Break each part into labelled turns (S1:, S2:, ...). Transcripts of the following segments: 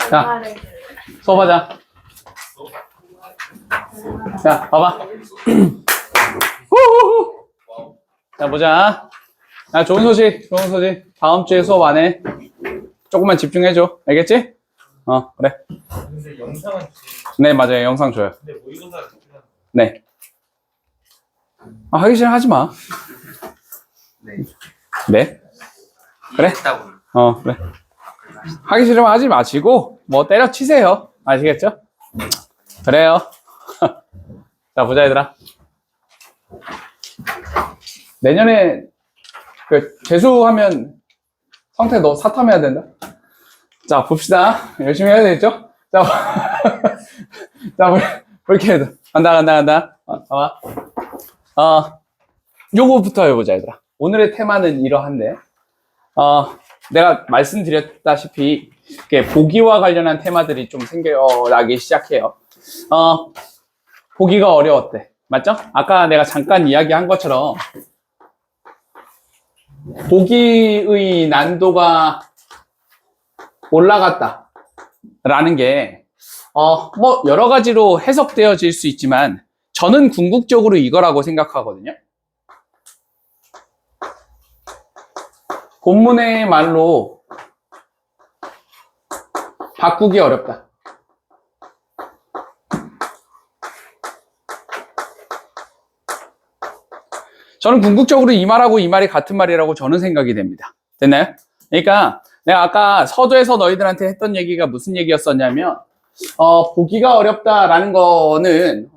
S1: 자, 수업하자. 자, 봐봐. 자, 보자. 자, 좋은 소식. 다음 주에 수업 안 해. 조금만 집중해줘. 알겠지? 그래.
S2: 근데 영상은
S1: 네, 맞아요. 영상 줘요.
S2: 근데 모의고사를
S1: 네. 하기 싫으면 하지 마.
S3: 네.
S1: 네? 그래?
S3: 했다고.
S1: 그래. 하기 싫으면 하지 마시고, 뭐 때려치세요. 아시겠죠? 그래요. 자, 보자, 얘들아. 내년에, 재수하면, 성태 너 사탐해야 된다. 자, 봅시다. 열심히 해야 되겠죠? 자, 자, 볼게, 얘들. 간다. 봐봐. 요거부터 해보자, 얘들아. 오늘의 테마는 이러한데, 내가 말씀드렸다시피, 이렇게 보기와 관련한 테마들이 좀 생겨나기 시작해요. 보기가 어려웠대. 맞죠? 아까 내가 잠깐 이야기한 것처럼, 보기의 난도가 올라갔다. 라는 게, 뭐, 여러 가지로 해석되어질 수 있지만, 저는 궁극적으로 이거라고 생각하거든요. 본문의 말로 바꾸기 어렵다. 저는 궁극적으로 이 말하고 이 말이 같은 말이라고 저는 생각이 됩니다. 됐나요? 그러니까 내가 아까 서두에서 너희들한테 했던 얘기가 무슨 얘기였었냐면 보기가 어렵다라는 거는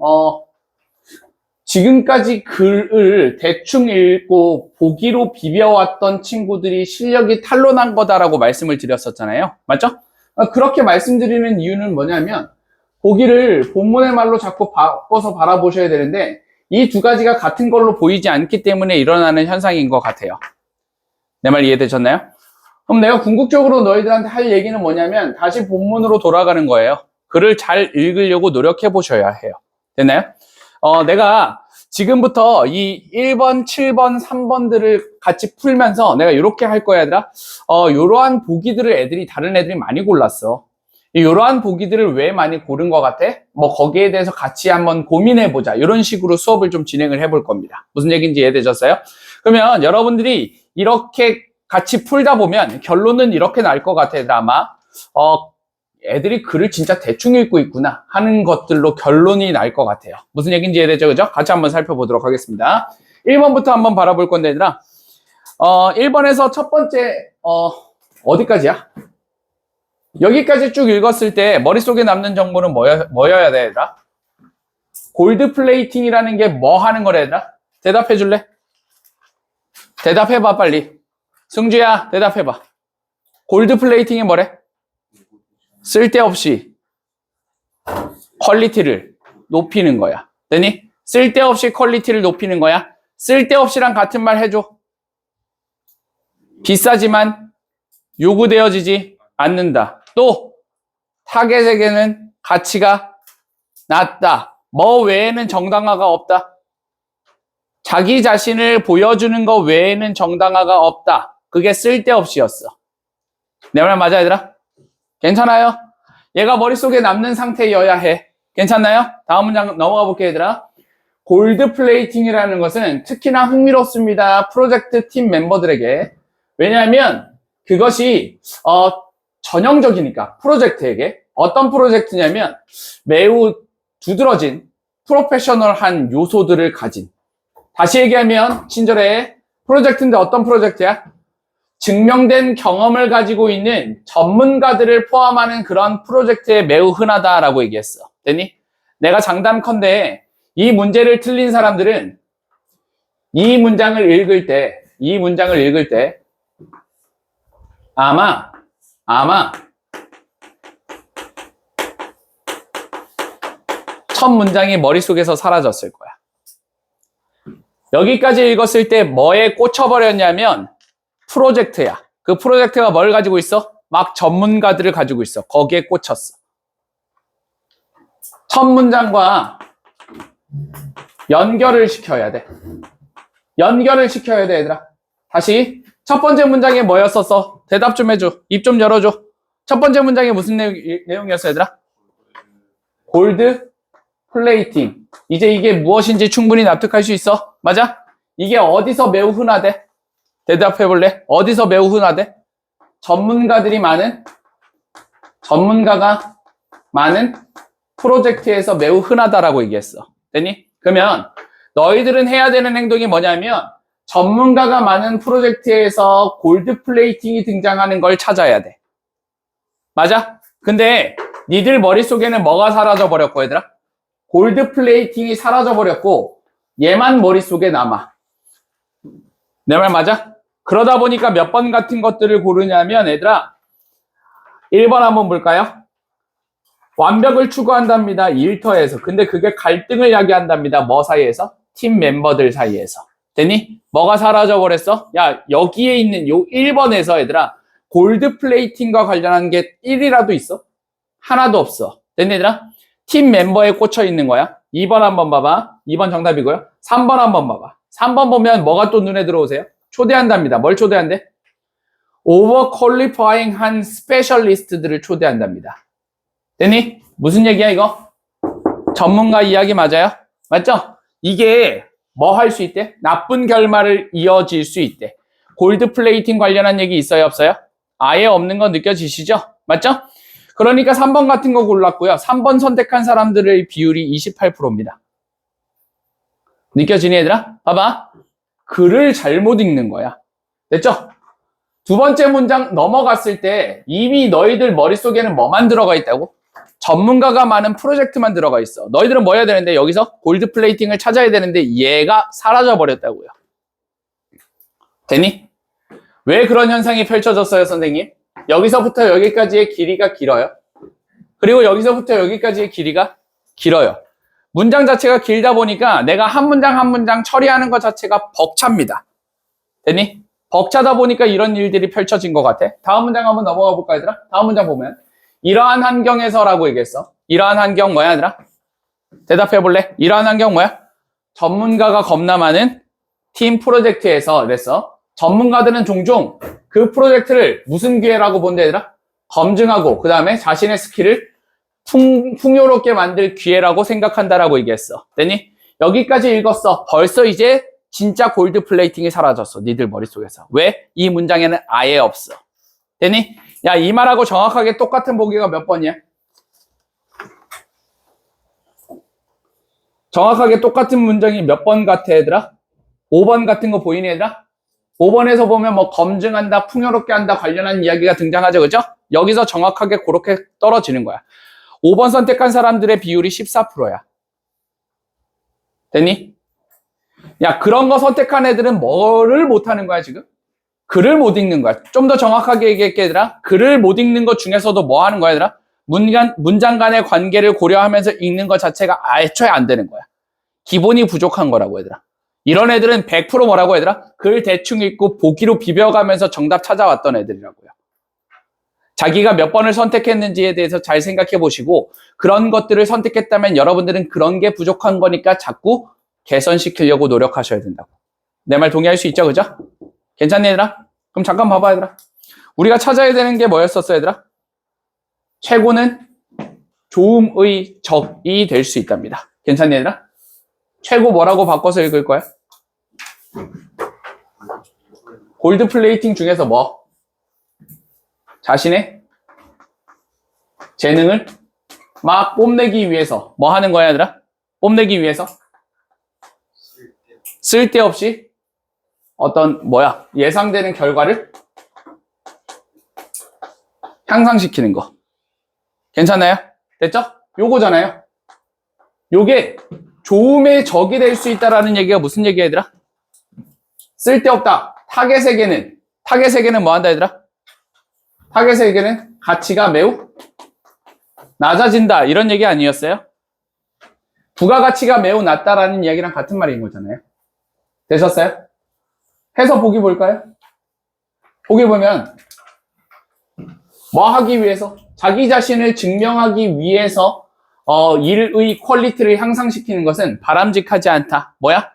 S1: 지금까지 글을 대충 읽고 보기로 비벼왔던 친구들이 실력이 탄로난 거다라고 말씀을 드렸었잖아요. 맞죠? 그렇게 말씀드리는 이유는 뭐냐면 보기를 본문의 말로 자꾸 바꿔서 바라보셔야 되는데 이 두 가지가 같은 걸로 보이지 않기 때문에 일어나는 현상인 것 같아요. 내 말 이해되셨나요? 그럼 내가 궁극적으로 너희들한테 할 얘기는 뭐냐면 다시 본문으로 돌아가는 거예요. 글을 잘 읽으려고 노력해 보셔야 해요. 됐나요? 내가 지금부터 이 1번, 7번, 3번들을 같이 풀면서 내가 이렇게 할 거야, 얘들아. 이러한 보기들을 다른 애들이 많이 골랐어. 이러한 보기들을 왜 많이 고른 것 같아? 뭐 거기에 대해서 같이 한번 고민해보자. 이런 식으로 수업을 좀 진행을 해볼 겁니다. 무슨 얘기인지 이해되셨어요? 그러면 여러분들이 이렇게 같이 풀다 보면 결론은 이렇게 날 것 같아, 얘들아. 아마 애들이 글을 진짜 대충 읽고 있구나 하는 것들로 결론이 날 것 같아요. 무슨 얘기인지 이해되죠? 그죠? 같이 한번 살펴보도록 하겠습니다. 1번부터 한번 바라볼 건데, 얘들아. 1번에서 첫 번째, 어디까지야? 여기까지 쭉 읽었을 때 머릿속에 남는 정보는 뭐여야 돼, 얘들아? 골드 플레이팅이라는 게 뭐 하는 거래, 얘들아? 대답해 줄래? 대답해봐, 빨리. 승주야, 대답해봐. 골드 플레이팅이 뭐래? 쓸데없이 퀄리티를 높이는 거야. 되니? 쓸데없이 퀄리티를 높이는 거야. 쓸데없이랑 같은 말 해줘. 비싸지만 요구되어지지 않는다. 또 타겟에게는 가치가 낮다. 뭐 외에는 정당화가 없다. 자기 자신을 보여주는 것 외에는 정당화가 없다. 그게 쓸데없이였어. 내 말 맞아, 얘들아? 괜찮아요? 얘가 머릿속에 남는 상태여야 해. 괜찮나요? 다음 문장 넘어가 볼게요, 얘들아. 골드 플레이팅이라는 것은 특히나 흥미롭습니다. 프로젝트 팀 멤버들에게. 왜냐하면 그것이 전형적이니까 프로젝트에게. 어떤 프로젝트냐면 매우 두드러진 프로페셔널한 요소들을 가진. 다시 얘기하면 친절해. 프로젝트인데 어떤 프로젝트야? 증명된 경험을 가지고 있는 전문가들을 포함하는 그런 프로젝트에 매우 흔하다라고 얘기했어. 됐니? 내가 장담컨대 이 문제를 틀린 사람들은 이 문장을 읽을 때 아마 첫 문장이 머릿속에서 사라졌을 거야. 여기까지 읽었을 때 뭐에 꽂혀버렸냐면 프로젝트야. 그 프로젝트가 뭘 가지고 있어? 막 전문가들을 가지고 있어. 거기에 꽂혔어. 첫 문장과 연결을 시켜야 돼. 얘들아. 다시 첫 번째 문장에 뭐였었어? 대답 좀 해줘. 입 좀 열어줘. 첫 번째 문장이 무슨 내용이었어, 얘들아? 골드 플레이팅. 이제 이게 무엇인지 충분히 납득할 수 있어? 맞아? 이게 어디서 매우 흔하대? 대답해 볼래? 어디서 매우 흔하대? 전문가가 많은 프로젝트에서 매우 흔하다라고 얘기했어. 됐니? 그러면 너희들은 해야 되는 행동이 뭐냐면 전문가가 많은 프로젝트에서 골드 플레이팅이 등장하는 걸 찾아야 돼. 맞아? 근데 니들 머릿속에는 뭐가 사라져 버렸고 얘들아? 골드 플레이팅이 사라져 버렸고 얘만 머릿속에 남아. 내 말 맞아? 그러다 보니까 몇 번 같은 것들을 고르냐면 얘들아 1번 한번 볼까요? 완벽을 추구한답니다. 일터에서. 근데 그게 갈등을 야기한답니다. 뭐 사이에서? 팀 멤버들 사이에서. 됐니? 뭐가 사라져 버렸어? 야, 여기에 있는 요 1번에서 얘들아 골드 플레이팅과 관련한 게 1이라도 있어? 하나도 없어. 됐니 얘들아? 팀 멤버에 꽂혀 있는 거야. 2번 한번 봐봐. 2번 정답이고요. 3번 한번 봐봐. 3번 보면 뭐가 또 눈에 들어오세요? 초대한답니다. 뭘 초대한대? 오버 퀄리파잉 한 스페셜리스트들을 초대한답니다. 됐니? 무슨 얘기야 이거? 전문가 이야기 맞아요? 맞죠? 이게 뭐 할 수 있대? 나쁜 결말을 이어질 수 있대. 골드 플레이팅 관련한 얘기 있어요? 없어요? 아예 없는 거 느껴지시죠? 맞죠? 그러니까 3번 같은 거 골랐고요. 3번 선택한 사람들의 비율이 28%입니다. 느껴지니 얘들아? 봐봐. 글을 잘못 읽는 거야. 됐죠? 두 번째 문장 넘어갔을 때 이미 너희들 머릿속에는 뭐만 들어가 있다고? 전문가가 많은 프로젝트만 들어가 있어. 너희들은 뭐 해야 되는데 여기서 골드 플레이팅을 찾아야 되는데 얘가 사라져 버렸다고요. 되니? 왜 그런 현상이 펼쳐졌어요, 선생님? 여기서부터 여기까지의 길이가 길어요. 그리고 여기서부터 여기까지의 길이가 길어요. 문장 자체가 길다 보니까 내가 한 문장 한 문장 처리하는 것 자체가 벅찹니다. 됐니? 벅차다 보니까 이런 일들이 펼쳐진 것 같아. 다음 문장 한번 넘어가 볼까, 얘들아? 다음 문장 보면 이러한 환경에서라고 얘기했어. 이러한 환경 뭐야, 얘들아? 대답해 볼래? 이러한 환경 뭐야? 전문가가 겁나 많은 팀 프로젝트에서 그랬어. 전문가들은 종종 그 프로젝트를 무슨 기회라고 본대, 얘들아? 검증하고 그 다음에 자신의 스킬을 풍요롭게 만들 기회라고 생각한다라고 얘기했어. 됐니? 여기까지 읽었어. 벌써 이제 진짜 골드 플레이팅이 사라졌어. 니들 머릿속에서. 왜? 이 문장에는 아예 없어. 됐니? 야, 이 말하고 정확하게 똑같은 보기가 몇 번이야? 정확하게 똑같은 문장이 몇 번 같아, 얘들아? 5번 같은 거 보이니, 얘들아? 5번에서 보면 뭐 검증한다, 풍요롭게 한다 관련한 이야기가 등장하죠, 그죠? 여기서 정확하게 그렇게 떨어지는 거야. 5번 선택한 사람들의 비율이 14%야. 됐니? 야, 그런 거 선택한 애들은 뭐를 못하는 거야, 지금? 글을 못 읽는 거야. 좀 더 정확하게 얘기할게, 얘들아. 글을 못 읽는 것 중에서도 뭐 하는 거야, 얘들아? 문장 간의 관계를 고려하면서 읽는 것 자체가 애초에 안 되는 거야. 기본이 부족한 거라고, 얘들아. 이런 애들은 100% 뭐라고, 얘들아? 글 대충 읽고 보기로 비벼가면서 정답 찾아왔던 애들이라고요. 자기가 몇 번을 선택했는지에 대해서 잘 생각해 보시고 그런 것들을 선택했다면 여러분들은 그런 게 부족한 거니까 자꾸 개선시키려고 노력하셔야 된다고. 내 말 동의할 수 있죠, 그죠? 괜찮니, 얘들아? 그럼 잠깐 봐봐, 얘들아. 우리가 찾아야 되는 게 뭐였었어, 얘들아? 최고는 좋음의 적이 될 수 있답니다. 괜찮니, 얘들아? 최고 뭐라고 바꿔서 읽을 거야? 골드 플레이팅 중에서 뭐? 자신의 재능을 막 뽐내기 위해서 뭐 하는 거야, 얘들아? 뽐내기 위해서? 쓸데없이 어떤 예상되는 결과를 향상시키는 거. 괜찮나요? 됐죠? 요거잖아요. 요게 좋음의 적이 될 수 있다라는 얘기가 무슨 얘기야, 얘들아? 쓸데없다. 타겟에게는 뭐 한다, 얘들아? 타겟에게는 가치가 매우 낮아진다. 이런 얘기 아니었어요? 부가가치가 매우 낮다라는 이야기랑 같은 말인 거잖아요. 되셨어요? 해서 보기 볼까요? 보기 보면 뭐 하기 위해서? 자기 자신을 증명하기 위해서 일의 퀄리티를 향상시키는 것은 바람직하지 않다. 뭐야?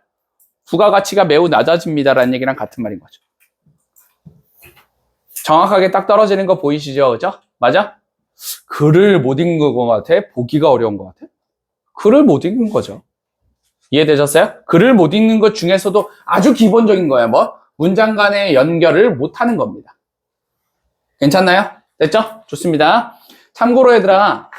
S1: 부가가치가 매우 낮아집니다라는 얘기랑 같은 말인 거죠. 정확하게 딱 떨어지는 거 보이시죠? 그죠? 맞아? 글을 못 읽은 것 같아? 보기가 어려운 것 같아? 글을 못 읽은 거죠. 이해되셨어요? 글을 못 읽는 것 중에서도 아주 기본적인 거야. 뭐? 문장 간의 연결을 못 하는 겁니다. 괜찮나요? 됐죠? 좋습니다. 참고로 얘들아,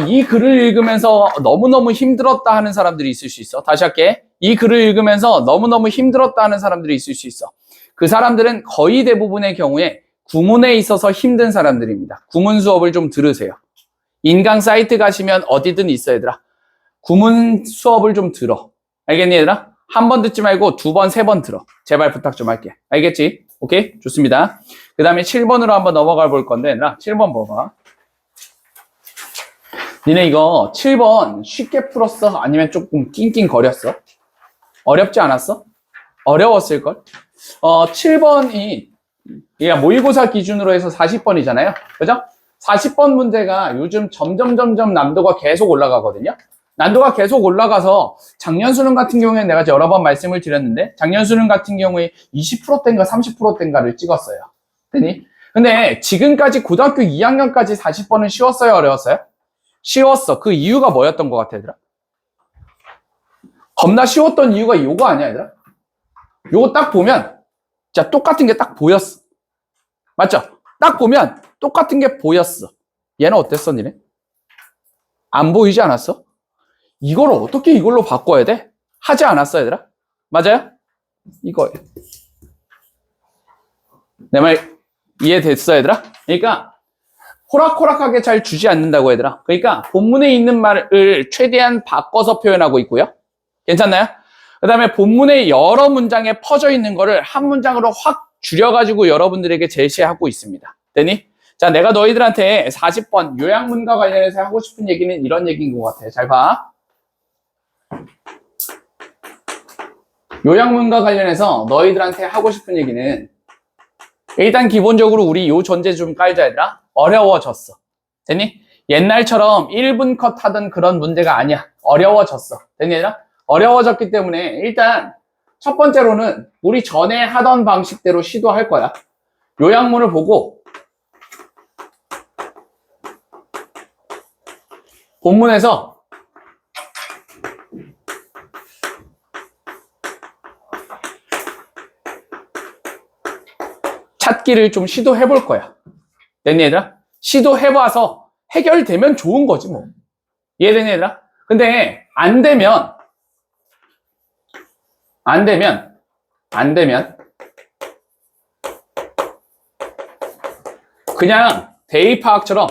S1: 이 글을 읽으면서 너무너무 힘들었다 하는 사람들이 있을 수 있어. 다시 할게. 이 글을 읽으면서 너무너무 힘들었다 하는 사람들이 있을 수 있어. 그 사람들은 거의 대부분의 경우에 구문에 있어서 힘든 사람들입니다. 구문 수업을 좀 들으세요. 인강 사이트 가시면 어디든 있어, 얘들아. 구문 수업을 좀 들어. 알겠니, 얘들아? 한 번 듣지 말고 두 번, 세 번 들어. 제발 부탁 좀 할게. 알겠지? 오케이? 좋습니다. 그 다음에 7번으로 한번 넘어가 볼 건데, 얘들아, 7번 봐봐. 니네 이거 7번 쉽게 풀었어? 아니면 조금 낑낑거렸어? 어렵지 않았어? 어려웠을걸? 7번이 모의고사 기준으로 해서 40번이잖아요. 그죠? 40번 문제가 요즘 점점 난도가 계속 올라가거든요. 난도가 계속 올라가서 작년 수능 같은 경우에 내가 여러 번 말씀을 드렸는데 작년 수능 같은 경우에 20%대인가 30%대인가를 찍었어요. 근데 지금까지 고등학교 2학년까지 40번은 쉬웠어요? 어려웠어요? 쉬웠어. 그 이유가 뭐였던 것 같아, 얘들아? 겁나 쉬웠던 이유가 이거 아니야, 얘들아? 요거 딱 보면 진짜 똑같은 게 딱 보였어. 맞죠? 딱 보면 똑같은 게 보였어. 얘는 어땠어, 니네? 안 보이지 않았어? 이걸 어떻게 이걸로 바꿔야 돼? 하지 않았어, 얘들아? 맞아요? 이거예요. 내 말 이해됐어, 얘들아? 그러니까 호락호락하게 잘 주지 않는다고, 얘들아. 그러니까 본문에 있는 말을 최대한 바꿔서 표현하고 있고요. 괜찮나요? 그 다음에 본문에 여러 문장에 퍼져 있는 거를 한 문장으로 확 줄여가지고 여러분들에게 제시하고 있습니다. 되니? 자, 내가 너희들한테 40번 요약문과 관련해서 하고 싶은 얘기는 이런 얘기인 것 같아. 잘 봐. 요약문과 관련해서 너희들한테 하고 싶은 얘기는 일단 기본적으로 우리 요 전제 좀 깔자, 얘들아. 어려워졌어. 됐니? 옛날처럼 1분 컷 하던 그런 문제가 아니야. 어려워졌어. 됐니, 얘들아? 어려워졌기 때문에 일단 첫 번째로는 우리 전에 하던 방식대로 시도할 거야. 요약문을 보고 본문에서 찾기를 좀 시도해 볼 거야. 됐니, 얘들아? 시도해봐서 해결되면 좋은 거지, 뭐. 이해되니, 얘들아? 근데 안 되면 그냥 대입 파악처럼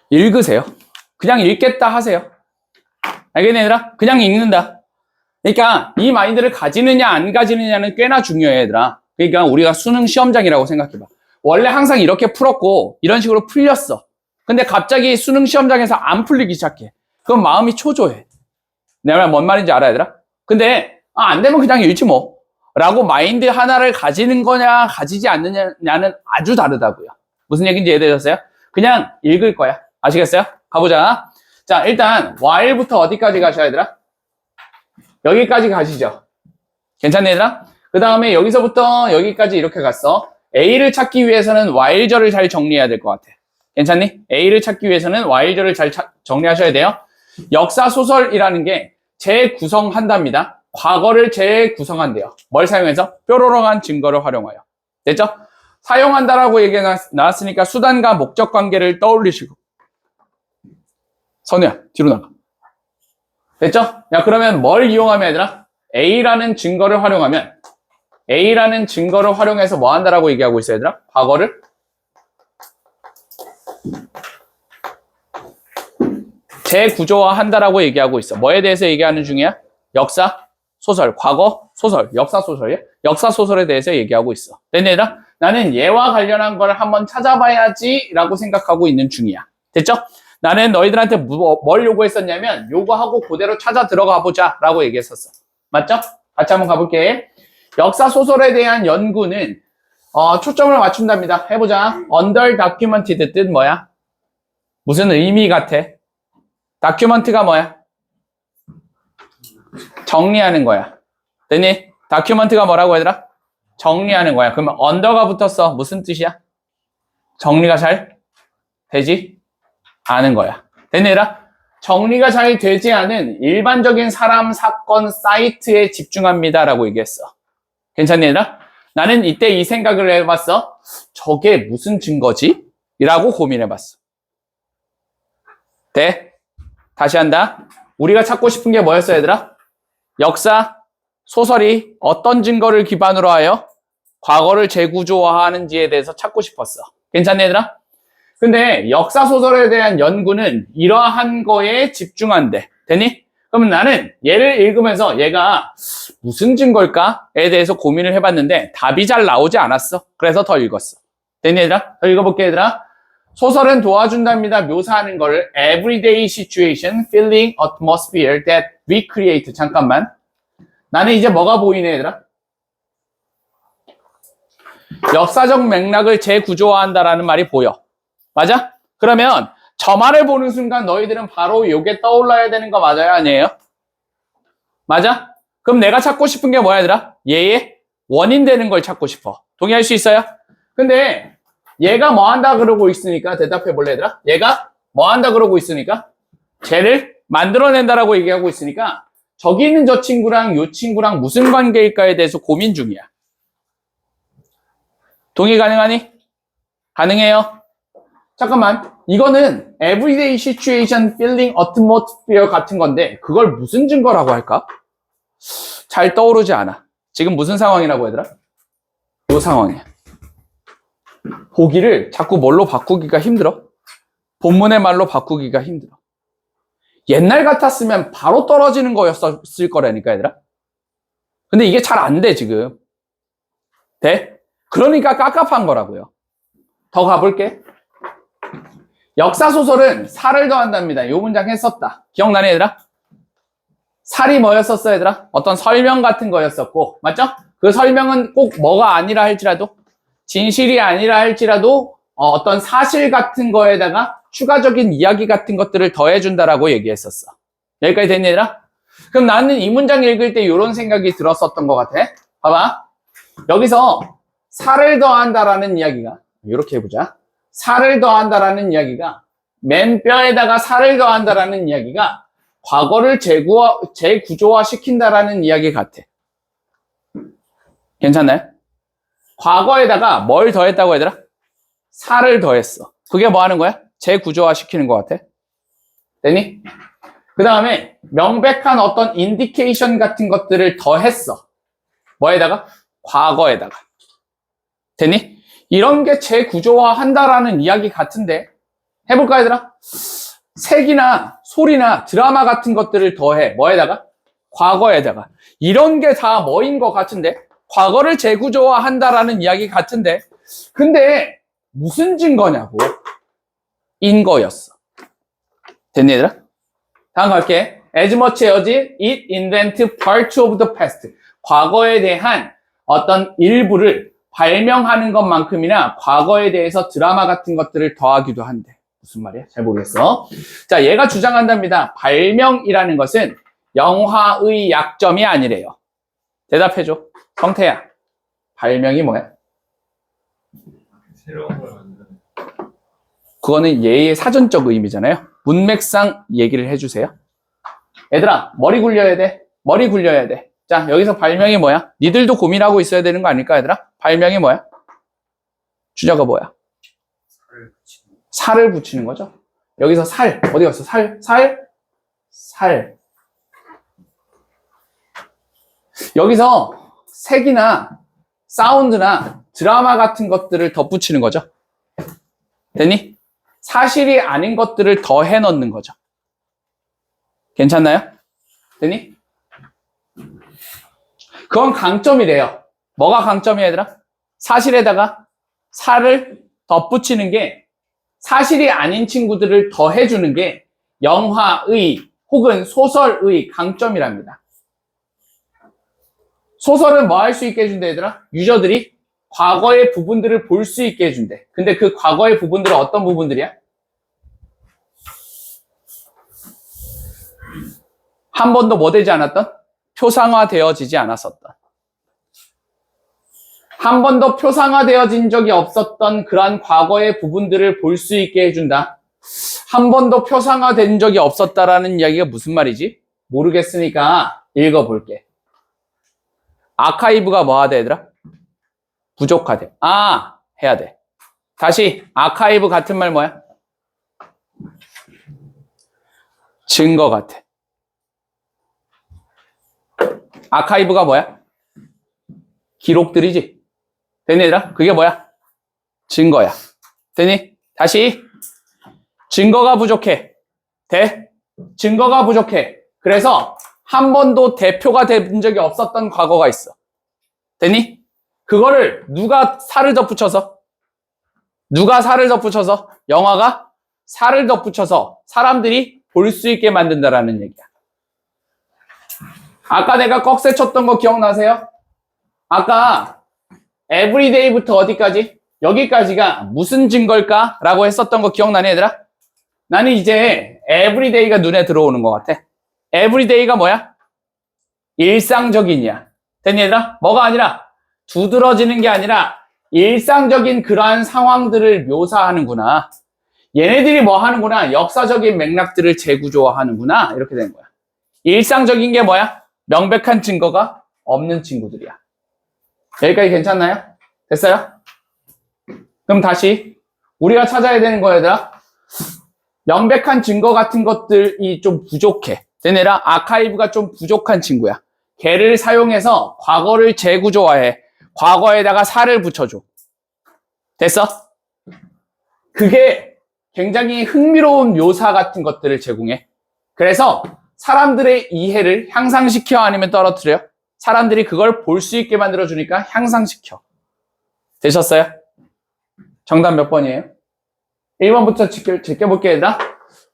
S1: 읽으세요. 그냥 읽겠다 하세요. 알겠니, 얘들아? 그냥 읽는다. 그러니까 이 마인드를 가지느냐 안 가지느냐는 꽤나 중요해, 얘들아. 그러니까 우리가 수능 시험장이라고 생각해봐. 원래 항상 이렇게 풀었고 이런 식으로 풀렸어. 근데 갑자기 수능 시험장에서 안 풀리기 시작해. 그럼 마음이 초조해. 내 말 뭔 말인지 알아, 얘들아? 근데 안 되면 그냥 읽지 뭐 라고 마인드 하나를 가지는 거냐 가지지 않느냐는 아주 다르다고요. 무슨 얘기인지 이해되셨어요? 그냥 읽을 거야. 아시겠어요? 가보자. 자, 일단 while부터 어디까지 가셔야, 얘들아? 여기까지 가시죠. 괜찮니, 얘들아? 그 다음에 여기서부터 여기까지 이렇게 갔어. A를 찾기 위해서는 while절을 잘 정리해야 될 것 같아. 괜찮니? A를 찾기 위해서는 while절을 잘 정리하셔야 돼요. 역사소설이라는 게 재구성한답니다. 과거를 재구성한대요. 뭘 사용해서? 뾰로롱한 증거를 활용하여. 됐죠? 사용한다라고 얘기 나왔으니까 수단과 목적 관계를 떠올리시고. 선우야, 뒤로 나가. 됐죠? 야, 그러면 뭘 이용하면, 얘들아? A라는 증거를 활용해서 뭐 한다라고 얘기하고 있어, 얘들아? 과거를 재구조화 한다라고 얘기하고 있어. 뭐에 대해서 얘기하는 중이야? 역사, 소설, 과거, 소설, 역사 소설이야? 역사 소설에 대해서 얘기하고 있어. 됐니, 얘들아? 나는 얘와 관련한 걸 한번 찾아봐야지 라고 생각하고 있는 중이야. 됐죠? 나는 너희들한테 뭘 요구했었냐면 요구하고 그대로 찾아 들어가 보자 라고 얘기했었어. 맞죠? 같이 한번 가볼게. 역사 소설에 대한 연구는 초점을 맞춘답니다. 해보자. Under documented 뜻 뭐야? 무슨 의미 같아? 다큐먼트가 뭐야? 정리하는 거야. 됐니? 다큐먼트가 뭐라고 얘들아? 정리하는 거야. 그러면 언더가 붙었어. 무슨 뜻이야? 정리가 잘 되지 않은 거야. 됐니 얘들아? 정리가 잘 되지 않은 일반적인 사람, 사건, 사이트에 집중합니다라고 얘기했어. 괜찮니 얘들아? 나는 이때 이 생각을 해봤어. 저게 무슨 증거지? 이라고 고민해봤어. 돼? 다시 한다. 우리가 찾고 싶은 게 뭐였어 얘들아? 역사, 소설이 어떤 증거를 기반으로 하여 과거를 재구조화하는지에 대해서 찾고 싶었어. 괜찮니 얘들아? 근데 역사 소설에 대한 연구는 이러한 거에 집중한대. 됐니? 그러면 나는 얘를 읽으면서 얘가 무슨 증거일까에 대해서 고민을 해봤는데 답이 잘 나오지 않았어. 그래서 더 읽었어. 됐니 얘들아? 더 읽어볼게 얘들아. 소설은 도와준답니다. 묘사하는 거를 everyday situation, feeling, atmosphere that we create. 잠깐만. 나는 이제 뭐가 보이네 얘들아? 역사적 맥락을 재구조화한다라는 말이 보여. 맞아? 그러면 저 말을 보는 순간 너희들은 바로 요게 떠올라야 되는 거 맞아요? 아니에요? 맞아? 그럼 내가 찾고 싶은 게 뭐야 얘들아? 얘의 원인 되는 걸 찾고 싶어. 동의할 수 있어요? 근데 얘가 뭐 한다 그러고 있으니까 대답해 볼래 얘들아? 얘가 뭐 한다 그러고 있으니까 쟤를 만들어낸다라고 얘기하고 있으니까 저기 있는 저 친구랑 요 친구랑 무슨 관계일까에 대해서 고민 중이야. 동의 가능하니? 가능해요. 잠깐만, 이거는 everyday situation, feeling, atmosphere 같은 건데 그걸 무슨 증거라고 할까? 잘 떠오르지 않아. 지금 무슨 상황이라고 얘들아? 이 상황이야. 보기를 자꾸 뭘로 바꾸기가 힘들어? 본문의 말로 바꾸기가 힘들어. 옛날 같았으면 바로 떨어지는 거였을 거라니까 얘들아. 근데 이게 잘 안 돼 지금. 돼? 그러니까 깝깝한 거라고요. 더 가볼게. 역사소설은 살을 더한답니다. 이 문장 했었다. 기억나네 얘들아? 살이 뭐였었어 얘들아? 어떤 설명 같은 거였었고 맞죠? 그 설명은 꼭 뭐가 아니라 할지라도 진실이 아니라 할지라도 어떤 사실 같은 거에다가 추가적인 이야기 같은 것들을 더해준다라고 얘기했었어. 여기까지 됐니 얘들아? 그럼 나는 이 문장 읽을 때 이런 생각이 들었었던 것 같아. 봐봐. 여기서 살을 더한다라는 이야기가 이렇게 해보자. 살을 더한다라는 이야기가 맨 뼈에다가 살을 더한다라는 이야기가 과거를 재구조화 시킨다라는 이야기 같아. 괜찮나요? 과거에다가 뭘 더했다고 얘들아? 살을 더했어. 그게 뭐 하는 거야? 재구조화 시키는 것 같아. 됐니? 그 다음에 명백한 어떤 인디케이션 같은 것들을 더했어. 뭐에다가? 과거에다가. 됐니? 이런 게 재구조화 한다라는 이야기 같은데 해볼까 얘들아? 색이나 소리나 드라마 같은 것들을 더해. 뭐에다가? 과거에다가. 이런 게 다 뭐인 것 같은데 과거를 재구조화 한다라는 이야기 같은데 근데 무슨 증거냐고 인 거였어. 됐니 얘들아? 다음 갈게. As much as it invent parts of the past. 과거에 대한 어떤 일부를 발명하는 것만큼이나 과거에 대해서 드라마 같은 것들을 더하기도 한대. 무슨 말이야? 잘 모르겠어. 자, 얘가 주장한답니다. 발명이라는 것은 영화의 약점이 아니래요. 대답해줘. 성태야. 발명이 뭐야?
S2: 새로운 걸 만드는.
S1: 그거는 얘의 사전적 의미잖아요. 문맥상 얘기를 해주세요. 얘들아, 머리 굴려야 돼. 머리 굴려야 돼. 자, 여기서 발명이 뭐야? 니들도 고민하고 있어야 되는 거 아닐까, 얘들아? 발명이 뭐야? 주제가 뭐야? 살을 붙이는 거죠. 여기서 살, 어디 갔어? 살. 여기서 색이나 사운드나 드라마 같은 것들을 덧붙이는 거죠. 됐니? 사실이 아닌 것들을 더해 넣는 거죠. 괜찮나요? 됐니? 그건 강점이래요. 뭐가 강점이야 얘들아? 사실에다가 살을 덧붙이는 게 사실이 아닌 친구들을 더해주는 게 영화의 혹은 소설의 강점이랍니다. 소설은 뭐 할 수 있게 해준대 얘들아? 유저들이 과거의 부분들을 볼 수 있게 해준대. 근데 그 과거의 부분들은 어떤 부분들이야? 한 번도 뭐 되지 않았던? 표상화되어지지 않았었던, 한 번도 표상화되어진 적이 없었던 그러한 과거의 부분들을 볼 수 있게 해준다. 한 번도 표상화된 적이 없었다라는 이야기가 무슨 말이지? 모르겠으니까 읽어볼게. 아카이브가 뭐 하대, 얘들아? 부족하대. 아, 해야 돼. 다시 아카이브 같은 말 뭐야? 증거 같아. 아카이브가 뭐야? 기록들이지. 됐니, 얘들아? 그게 뭐야? 증거야. 됐니? 다시. 증거가 부족해. 돼? 증거가 부족해. 그래서 한 번도 대표가 된 적이 없었던 과거가 있어. 됐니? 그거를 누가 살을 덧붙여서? 누가 살을 덧붙여서? 영화가 살을 덧붙여서 사람들이 볼 수 있게 만든다라는 얘기야. 아까 내가 꺽쇠 쳤던 거 기억나세요? 아까 에브리데이부터 어디까지? 여기까지가 무슨 증거일까? 라고 했었던 거 기억나니, 얘들아? 나는 이제 에브리데이가 눈에 들어오는 것 같아. 에브리데이가 뭐야? 일상적인이야. 됐니, 얘들아? 뭐가 아니라 두드러지는 게 아니라 일상적인 그러한 상황들을 묘사하는구나. 얘네들이 뭐 하는구나. 역사적인 맥락들을 재구조화하는구나. 이렇게 되는 거야. 일상적인 게 뭐야? 명백한 증거가 없는 친구들이야. 여기까지 괜찮나요? 됐어요? 그럼 다시 우리가 찾아야 되는 거, 얘들아. 명백한 증거 같은 것들이 좀 부족해. 얘네라 아카이브가 좀 부족한 친구야. 걔를 사용해서 과거를 재구조화해. 과거에다가 살을 붙여줘. 됐어? 그게 굉장히 흥미로운 묘사 같은 것들을 제공해. 그래서 사람들의 이해를 향상시켜 아니면 떨어뜨려? 사람들이 그걸 볼 수 있게 만들어주니까 향상시켜. 되셨어요? 정답 몇 번이에요? 1번부터 제껴볼게요, 얘들아.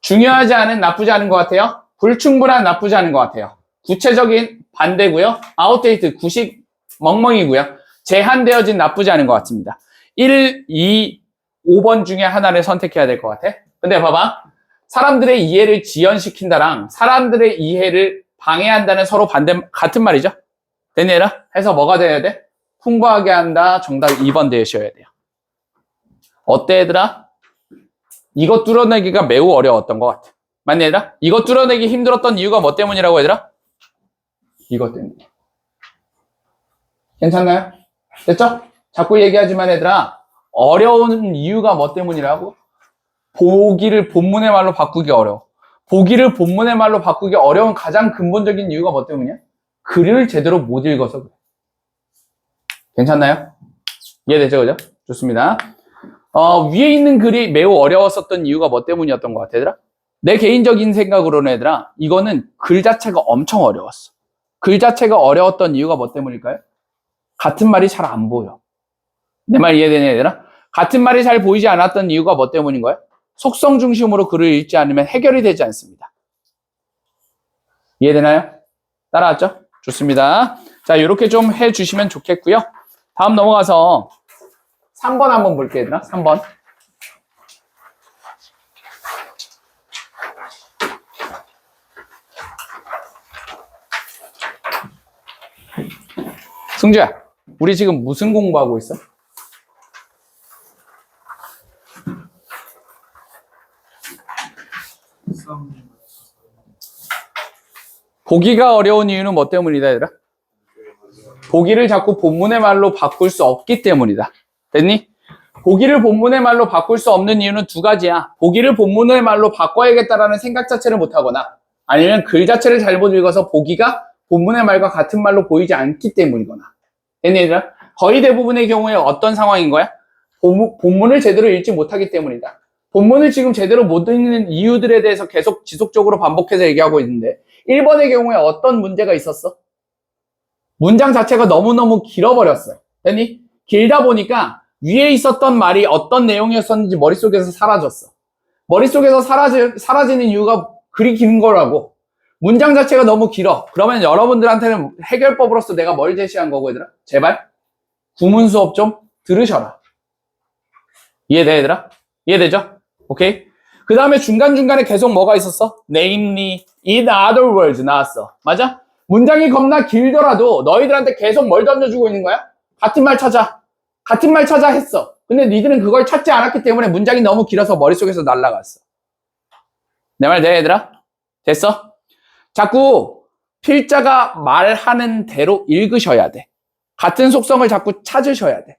S1: 중요하지 않은, 나쁘지 않은 것 같아요. 불충분한, 나쁘지 않은 것 같아요. 구체적인, 반대고요. 아웃데이트, 구식, 멍멍이고요. 제한되어진, 나쁘지 않은 것 같습니다. 1, 2, 5번 중에 하나를 선택해야 될 것 같아. 근데 봐봐. 사람들의 이해를 지연시킨다랑 사람들의 이해를 방해한다는 서로 같은 말이죠. 됐니, 얘들아? 해서 뭐가 돼야 돼? 풍부하게 한다. 정답 2번 되셔야 돼요. 어때, 얘들아? 이거 뚫어내기가 매우 어려웠던 것 같아. 맞니, 얘들아? 이거 뚫어내기 힘들었던 이유가 뭐 때문이라고, 얘들아? 이것 때문에. 괜찮나요? 됐죠? 자꾸 얘기하지만, 얘들아, 어려운 이유가 뭐 때문이라고? 보기를 본문의 말로 바꾸기 어려워. 보기를 본문의 말로 바꾸기 어려운 가장 근본적인 이유가 뭐 때문이야? 글을 제대로 못 읽어서 그래. 괜찮나요? 이해되죠? 그죠? 좋습니다. 위에 있는 글이 매우 어려웠었던 이유가 뭐 때문이었던 것 같아, 얘들아? 내 개인적인 생각으로는, 얘들아, 이거는 글 자체가 엄청 어려웠어. 글 자체가 어려웠던 이유가 뭐 때문일까요? 같은 말이 잘 안 보여. 내 말 이해되냐, 얘들아? 같은 말이 잘 보이지 않았던 이유가 뭐 때문인 거야? 속성 중심으로 글을 읽지 않으면 해결이 되지 않습니다. 이해되나요? 따라왔죠? 좋습니다. 자, 이렇게 좀 해주시면 좋겠고요. 다음 넘어가서 3번 한번 볼게요, 얘들아. 3번. 승주야, 우리 지금 무슨 공부하고 있어? 보기가 어려운 이유는 뭐 때문이다, 얘들아? 보기를 자꾸 본문의 말로 바꿀 수 없기 때문이다. 됐니? 보기를 본문의 말로 바꿀 수 없는 이유는 두 가지야. 보기를 본문의 말로 바꿔야겠다라는 생각 자체를 못하거나 아니면 글 자체를 잘못 읽어서 보기가 본문의 말과 같은 말로 보이지 않기 때문이거나. 됐니, 얘들아? 거의 대부분의 경우에 어떤 상황인 거야? 본문을 제대로 읽지 못하기 때문이다. 본문을 지금 제대로 못 읽는 이유들에 대해서 계속 지속적으로 반복해서 얘기하고 있는데 1번의 경우에 어떤 문제가 있었어? 문장 자체가 너무너무 길어버렸어. 됐니? 길다 보니까 위에 있었던 말이 어떤 내용이었었는지 머릿속에서 사라졌어. 머릿속에서 사라지는 이유가 글이 긴 거라고. 문장 자체가 너무 길어. 그러면 여러분들한테는 해결법으로서 내가 뭘 제시한 거고, 얘들아? 제발 구문 수업 좀 들으셔라. 이해돼, 얘들아? 이해되죠? 오케이? 그 다음에 중간중간에 계속 뭐가 있었어? Namely, in other words 나왔어. 맞아? 문장이 겁나 길더라도 너희들한테 계속 뭘 던져주고 있는 거야? 같은 말 찾아. 같은 말 찾아 했어. 근데 니들은 그걸 찾지 않았기 때문에 문장이 너무 길어서 머릿속에서 날아갔어. 내 말 돼, 얘들아? 됐어? 자꾸 필자가 말하는 대로 읽으셔야 돼. 같은 속성을 자꾸 찾으셔야 돼.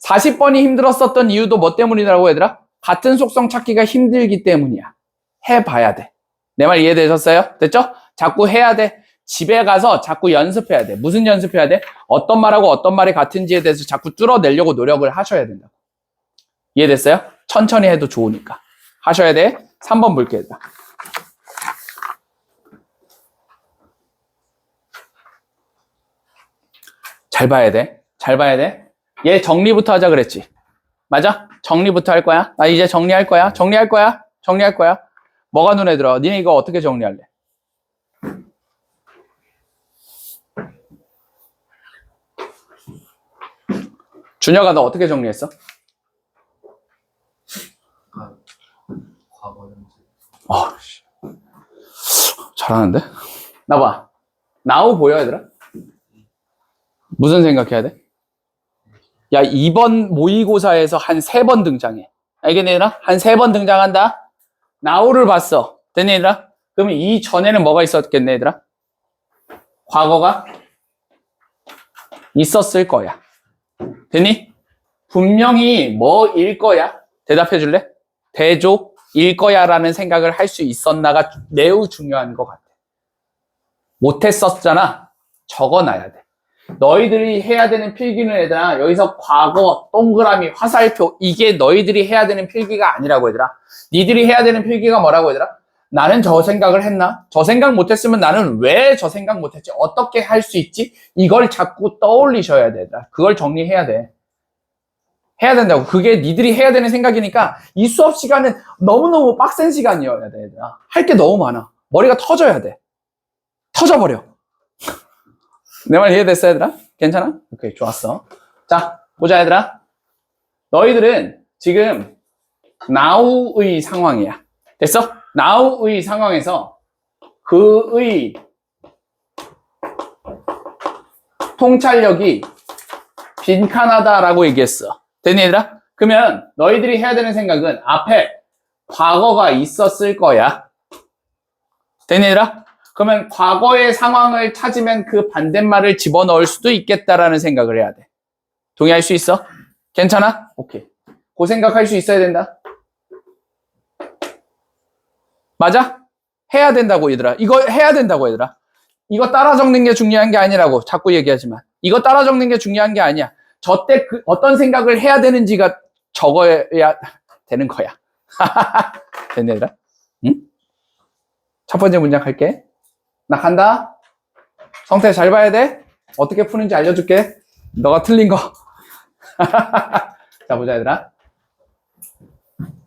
S1: 40번이 힘들었었던 이유도 뭐 때문이라고, 얘들아? 같은 속성 찾기가 힘들기 때문이야. 해봐야 돼. 내 말 이해되셨어요? 됐죠? 자꾸 해야 돼. 집에 가서 자꾸 연습해야 돼. 무슨 연습해야 돼? 어떤 말하고 어떤 말이 같은지에 대해서 자꾸 뚫어내려고 노력을 하셔야 된다. 이해됐어요? 천천히 해도 좋으니까. 하셔야 돼. 3번 볼게요. 잘 봐야 돼. 잘 봐야 돼. 얘 정리부터 하자 그랬지. 맞아? 정리부터 할 거야. 나 이제 정리할 거야. 정리할 거야. 정리할 거야. 뭐가 눈에 들어? 니네 이거 어떻게 정리할래? 준혁아, 너 어떻게 정리했어?
S3: 과거 현재.
S1: 잘하는데? 나봐. 나우 보여, 얘들아? 무슨 생각해야 돼? 야, 이번 모의고사에서 한 3번 등장해. 알겠니, 얘들아? 한 3번 등장한다? 나우를 봤어. 됐니, 얘들아? 그러면 이 전에는 뭐가 있었겠네, 얘들아? 과거가 있었을 거야. 됐니? 분명히 뭐일 거야? 대답해 줄래? 대조일 거야 라는 생각을 할 수 있었나가 매우 중요한 것 같아. 못했었잖아. 적어놔야 돼. 너희들이 해야 되는 필기는 얘들아, 여기서 과거, 동그라미, 화살표, 이게 너희들이 해야 되는 필기가 아니라고 얘들아. 니들이 해야 되는 필기가 뭐라고 얘들아? 나는 저 생각을 했나? 저 생각 못했으면 나는 왜 저 생각 못했지? 어떻게 할 수 있지? 이걸 자꾸 떠올리셔야 돼, 얘들아. 그걸 정리해야 돼. 해야 된다고. 그게 니들이 해야 되는 생각이니까 이 수업 시간은 너무너무 빡센 시간이어야 돼, 얘들아. 할 게 너무 많아. 머리가 터져야 돼. 터져버려. 내 말 이해됐어, 얘들아? 괜찮아? 오케이, 좋았어. 자, 보자, 얘들아. 너희들은 지금 now의 상황이야. 됐어? now의 상황에서 그의 통찰력이 빈칸하다라고 얘기했어. 됐니, 얘들아? 그러면 너희들이 해야 되는 생각은 앞에 과거가 있었을 거야. 됐니, 얘들아? 그러면 과거의 상황을 찾으면 그 반대말을 집어넣을 수도 있겠다라는 생각을 해야 돼. 동의할 수 있어? 괜찮아? 오케이. 그 생각할 수 있어야 된다. 맞아? 해야 된다고, 얘들아. 이거 해야 된다고, 얘들아. 이거 따라 적는 게 중요한 게 아니라고 자꾸 얘기하지만. 이거 따라 적는 게 중요한 게 아니야. 저때 어떤 생각을 해야 되는지가 적어야 되는 거야. 됐네, 얘들아? 응? 첫 번째 문장 할게. 나 간다. 성태 잘 봐야 돼. 어떻게 푸는지 알려줄게. 너가 틀린 거. 자, 보자, 얘들아.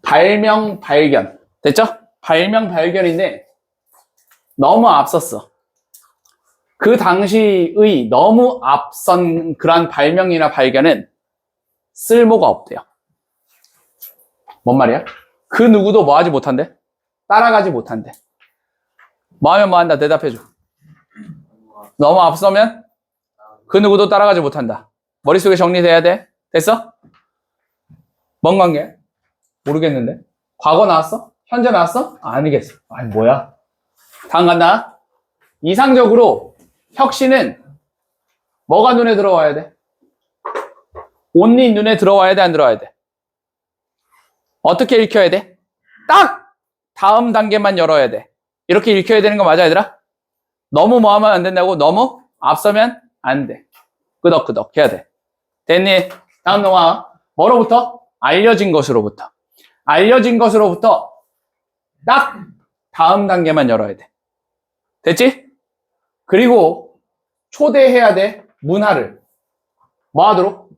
S1: 발명, 발견. 됐죠? 발명, 발견인데 너무 앞섰어. 그 당시의 너무 앞선 그런 발명이나 발견은 쓸모가 없대요. 뭔 말이야? 그 누구도 뭐 하지 못한대? 따라가지 못한대. 뭐 하면 뭐 한다? 대답해줘. 너무 앞서면 그 누구도 따라가지 못한다. 머릿속에 정리돼야 돼. 됐어? 뭔 관계? 모르겠는데. 과거 나왔어? 현재 나왔어? 아니겠어. 아니 뭐야. 다음 간다. 이상적으로 혁신은 뭐가 눈에 들어와야 돼? only 눈에 들어와야 돼? 안 들어와야 돼? 어떻게 읽혀야 돼? 딱 다음 단계만 열어야 돼. 이렇게 읽혀야 되는 거 맞아, 얘들아? 너무 뭐 하면 안 된다고? 너무 앞서면 안 돼. 끄덕끄덕 해야 돼. 됐니? 다음 넘어가. 뭐로부터? 알려진 것으로부터. 알려진 것으로부터 딱 다음 단계만 열어야 돼. 됐지? 그리고 초대해야 돼. 문화를. 뭐 하도록?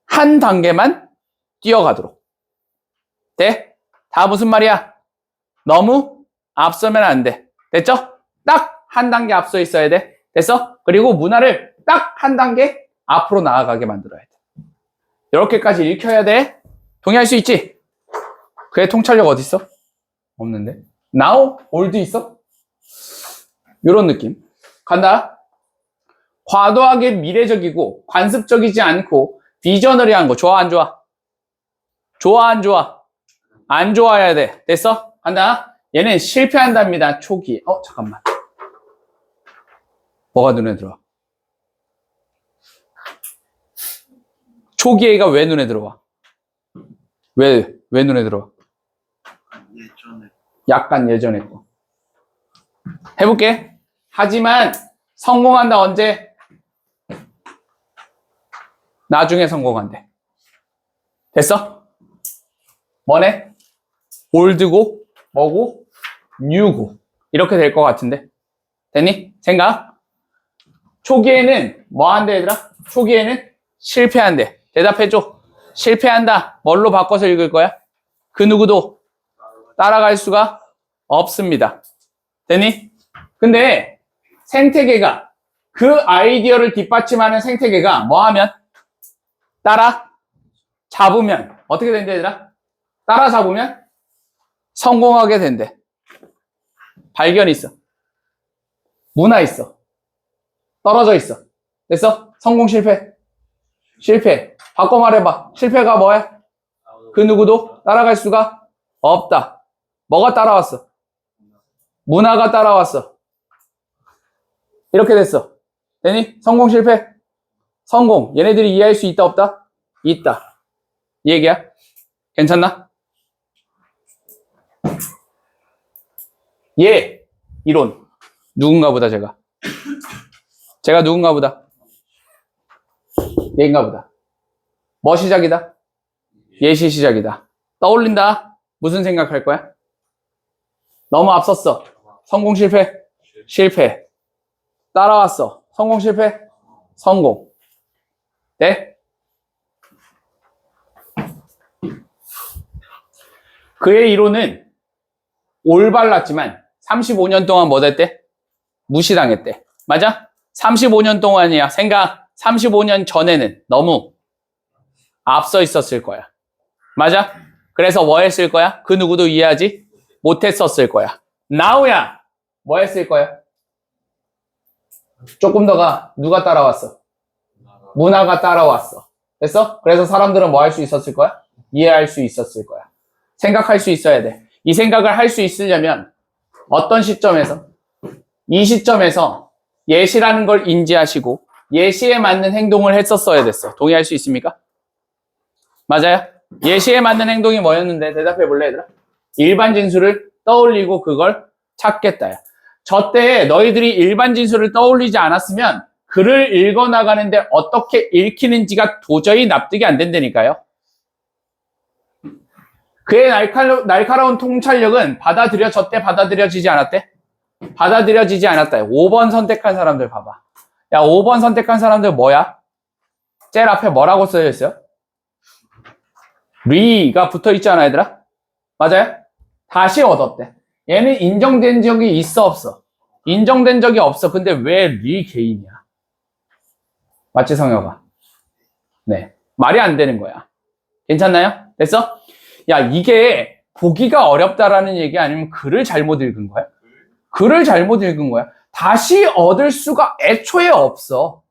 S1: 한 단계만 뛰어가도록. 돼? 다 무슨 말이야? 너무 앞서면 안 돼. 됐죠? 딱 한 단계 앞서 있어야 돼. 됐어? 그리고 문화를 딱 한 단계 앞으로 나아가게 만들어야 돼. 이렇게까지 읽혀야 돼. 동의할 수 있지? 그의 통찰력 어디 있어? 없는데. Now, old 있어? 이런 느낌. 간다. 과도하게 미래적이고 관습적이지 않고 비저너리한 거 좋아 안 좋아? 좋아 안 좋아? 안 좋아야 돼. 됐어? 간다. 얘는 실패한답니다. 초기에. 잠깐만. 뭐가 눈에 들어와? 초기에가 왜 눈에 들어와? 왜 눈에 들어와?
S3: 예전에
S1: 약간 예전에 거. 해볼게. 하지만 성공한다 언제? 나중에 성공한대. 됐어? 뭐네? 올드고 뭐고? 뉴고 이렇게 될 것 같은데 됐니? 생각? 초기에는 뭐 한대 얘들아? 초기에는 실패한대. 대답해줘. 실패한다. 뭘로 바꿔서 읽을 거야? 그 누구도 따라갈 수가 없습니다. 됐니? 근데 생태계가 그 아이디어를 뒷받침하는 생태계가 뭐 하면? 따라 잡으면 어떻게 된대 얘들아? 따라 잡으면 성공하게 된대. 발견 있어. 문화 있어. 떨어져 있어. 됐어? 성공 실패. 실패. 바꿔 말해봐. 실패가 뭐야? 그 누구도 따라갈 수가 없다. 뭐가 따라왔어? 문화가 따라왔어. 이렇게 됐어. 되니? 성공 실패? 성공. 얘네들이 이해할 수 있다 없다? 있다. 이 얘기야. 괜찮나? 얘 이론 누군가 보다 제가 누군가 보다 얘인가 보다. 뭐 시작이다? 예시 시작이다. 떠올린다. 무슨 생각할 거야? 너무 앞섰어. 성공 실패? 실패. 따라왔어. 성공 실패? 성공. 네? 그의 이론은 올바랐지만 35년 동안 뭐 됐대? 무시당했대. 맞아? 35년 동안이야. 생각. 35년 전에는 너무 앞서 있었을 거야. 맞아? 그래서 뭐 했을 거야? 그 누구도 이해하지 못했었을 거야. now야. 뭐 했을 거야? 조금 더가 누가 따라왔어? 문화가 따라왔어. 됐어? 그래서 사람들은 뭐 할 수 있었을 거야? 이해할 수 있었을 거야. 생각할 수 있어야 돼. 이 생각을 할 수 있으려면 어떤 시점에서? 이 시점에서 예시라는 걸 인지하시고 예시에 맞는 행동을 했었어야 됐어. 동의할 수 있습니까? 맞아요? 예시에 맞는 행동이 뭐였는데? 대답해 볼래 얘들아? 일반 진술을 떠올리고 그걸 찾겠다야. 저 때에 너희들이 일반 진술을 떠올리지 않았으면 글을 읽어나가는데 어떻게 읽히는지가 도저히 납득이 안 된다니까요. 그의 날카로운 통찰력은 저 때 받아들여지지 않았대? 받아들여지지 않았다. 5번 선택한 사람들 봐봐. 야, 5번 선택한 사람들 뭐야? 제일 앞에 뭐라고 써져 있어요? 리가 붙어 있잖아, 얘들아. 맞아요? 다시 얻었대. 얘는 인정된 적이 있어, 없어? 인정된 적이 없어. 근데 왜 리 개인이야? 맞지, 성혁아? 네. 말이 안 되는 거야. 괜찮나요? 됐어? 야, 이게 보기가 어렵다라는 얘기 아니면 글을 잘못 읽은 거야? 글을 잘못 읽은 거야. 다시 얻을 수가 애초에 없어.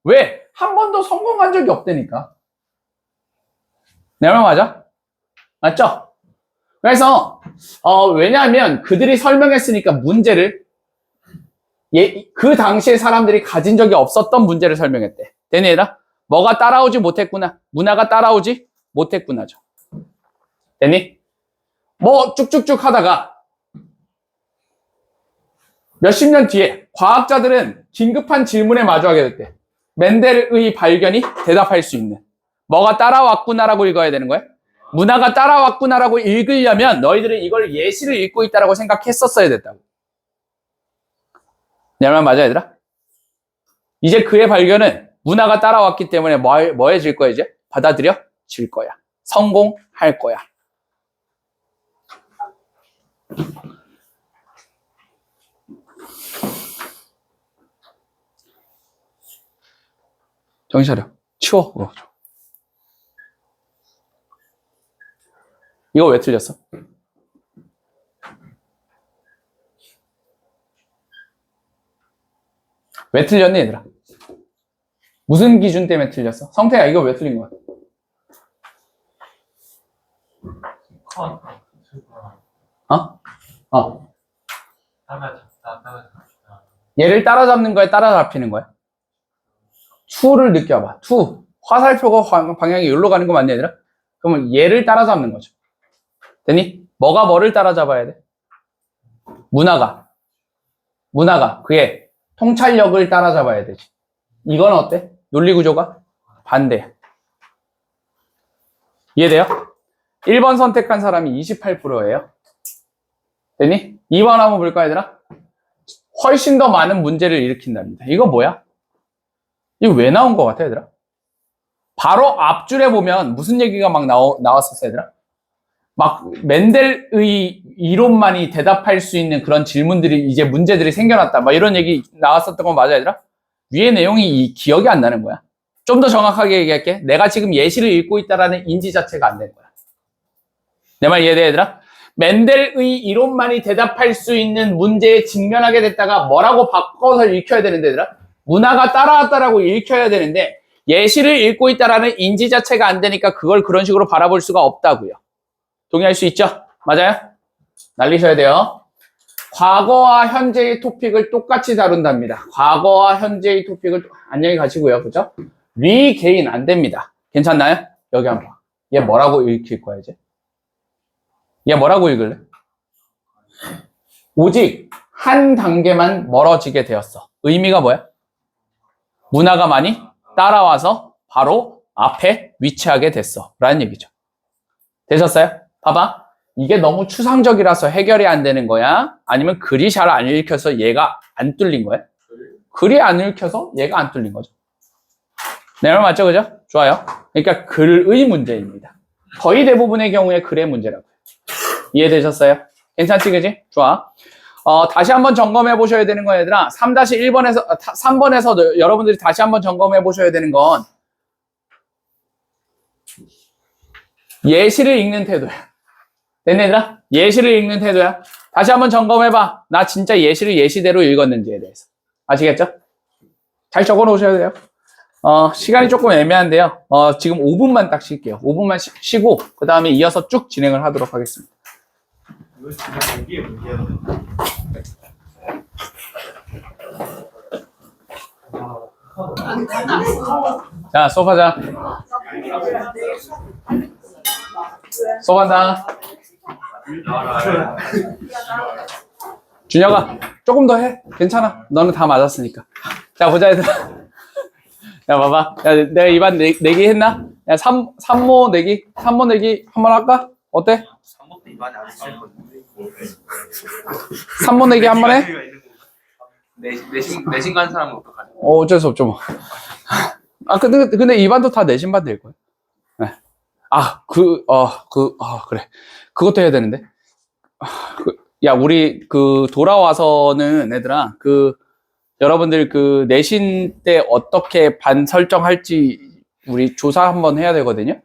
S1: 왜? 한 번도 성공한 적이 없다니까. 내 말 맞아? 맞죠? 그래서 왜냐하면 그들이 설명했으니까 문제를 그 당시에 사람들이 가진 적이 없었던 문제를 설명했대. 되니 얘들아? 뭐가 따라오지 못했구나. 문화가 따라오지 못했구나죠. 되니? 뭐 쭉쭉쭉 하다가 몇십 년 뒤에 과학자들은 긴급한 질문에 마주하게 됐대. 멘델의 발견이 대답할 수 있는. 뭐가 따라왔구나라고 읽어야 되는 거야? 문화가 따라왔구나라고 읽으려면 너희들은 이걸 예시를 읽고 있다라고 생각했었어야 됐다고. 내 말 맞아 얘들아? 이제 그의 발견은 문화가 따라왔기 때문에 뭐 해질 거야 이제? 받아들여질 거야. 성공할 거야. 정신 차려. 치워. 이거 왜 틀렸어? 왜 틀렸니, 얘들아? 무슨 기준 때문에 틀렸어? 성태야, 이거 왜 틀린 거야?
S2: 컷.
S1: 어.
S2: 따라잡다.
S1: 얘를 따라잡는 거야, 따라잡히는 거야? 투를 느껴봐. 투. 화살표가 방향이 여기로 가는 거 맞냐, 얘들아? 그러면 얘를 따라잡는 거죠. 되니? 뭐가 뭐를 따라잡아야 돼? 문화가 그의 통찰력을 따라잡아야 되지. 이건 어때? 논리구조가 반대야. 이해돼요? 1번 선택한 사람이 28%예요. 되니? 2번 한번 볼까, 얘들아? 훨씬 더 많은 문제를 일으킨답니다. 이거 뭐야? 이거 왜 나온 것 같아, 얘들아? 바로 앞줄에 보면 무슨 얘기가 막 나왔었어, 얘들아? 막 멘델의 이론만이 대답할 수 있는 그런 질문들이 이제 문제들이 생겨났다. 막 이런 얘기 나왔었던 거 맞아, 얘들아? 위의 내용이 기억이 안 나는 거야. 좀 더 정확하게 얘기할게. 내가 지금 예시를 읽고 있다라는 인지 자체가 안 되는 거야. 내 말 이해돼, 얘들아? 멘델의 이론만이 대답할 수 있는 문제에 직면하게 됐다가 뭐라고 바꿔서 읽혀야 되는데, 얘들아? 문화가 따라왔다라고 읽혀야 되는데 예시를 읽고 있다라는 인지 자체가 안 되니까 그걸 그런 식으로 바라볼 수가 없다고요. 동의할 수 있죠? 맞아요? 날리셔야 돼요. 과거와 현재의 토픽을 똑같이 다룬답니다. 과거와 현재의 토픽을 안녕히 가시고요. 그죠? 리개인 안 됩니다. 괜찮나요? 여기 한번 봐. 얘 뭐라고 읽힐 거야, 이제? 얘 뭐라고 읽을래? 오직 한 단계만 멀어지게 되었어. 의미가 뭐야? 문화가 많이 따라와서 바로 앞에 위치하게 됐어. 라는 얘기죠. 되셨어요? 봐봐. 이게 너무 추상적이라서 해결이 안 되는 거야? 아니면 글이 잘 안 읽혀서 얘가 안 뚫린 거야? 글이 안 읽혀서 얘가 안 뚫린 거죠. 네, 말 맞죠? 그죠? 좋아요. 그러니까 글의 문제입니다. 거의 대부분의 경우에 글의 문제라고요. 이해되셨어요? 괜찮지, 그지? 좋아. 다시 한번 점검해 보셔야 되는 거, 얘들아. 3번에서 여러분들이 다시 한번 점검해 보셔야 되는 건 예시를 읽는 태도야. 됐네, 얘들아? 예시를 읽는 태도야. 다시 한번 점검해봐. 나 진짜 예시를 예시대로 읽었는지에 대해서. 아시겠죠? 잘 적어 놓으셔야 돼요. 시간이 조금 애매한데요. 지금 5분만 딱 쉴게요. 5분만 쉬고, 그 다음에 이어서 쭉 진행을 하도록 하겠습니다.
S2: 이거 지금 여기에 문제였는데.
S1: 자, 수업하자. 수업한다. 준혁아, 조금 더 해. 괜찮아. 너는 다 맞았으니까. 자, 보자, 얘들아. 야, 봐봐. 야, 내가 이반 내기 했나? 야, 3모 내기 한번 할까? 어때?
S3: 3번 때 이반이 안 했을 건데.
S1: 3모 내기 한번 해?
S3: 내신 간 사람은 어떡하냐?
S1: 어쩔 수 없죠, 뭐. 근데 이반도 다 내신반 될 거야. 네. 그래. 그것도 해야 되는데. 야, 우리, 돌아와서는, 얘들아, 여러분들 내신 때 어떻게 반 설정할지 우리 조사 한번 해야 되거든요.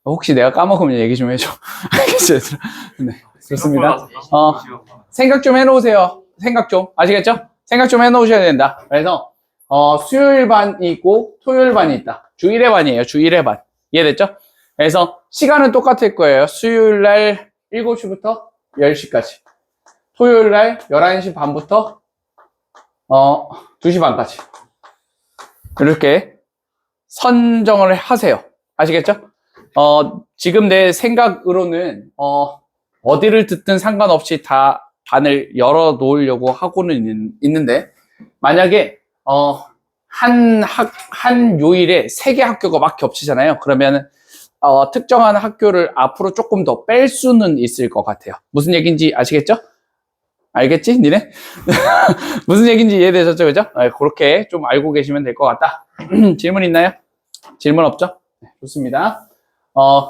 S1: 혹시 내가 까먹으면 얘기 좀 해줘. 알겠죠, 얘들아? 네. 좋습니다. 생각 좀 해놓으세요. 생각 좀. 아시겠죠? 생각 좀 해놓으셔야 된다. 그래서, 수요일 반이 있고, 토요일 반이 있다. 주 1회 반이에요. 주 1회 반. 이해됐죠? 그래서, 시간은 똑같을 거예요. 수요일 날 7시부터 10시까지. 토요일 날 11시 반부터, 2시 반까지. 이렇게 선정을 하세요. 아시겠죠? 지금 내 생각으로는, 어디를 듣든 상관없이 다 반을 열어 놓으려고 하고는 있는데, 만약에, 한 요일에 3개 학교가 막 겹치잖아요. 그러면, 특정한 학교를 앞으로 조금 더 뺄 수는 있을 것 같아요. 무슨 얘기인지 아시겠죠? 알겠지? 니네? 무슨 얘기인지 이해되셨죠? 그죠? 그렇게 좀 알고 계시면 될 것 같다. 질문 있나요? 질문 없죠? 네, 좋습니다.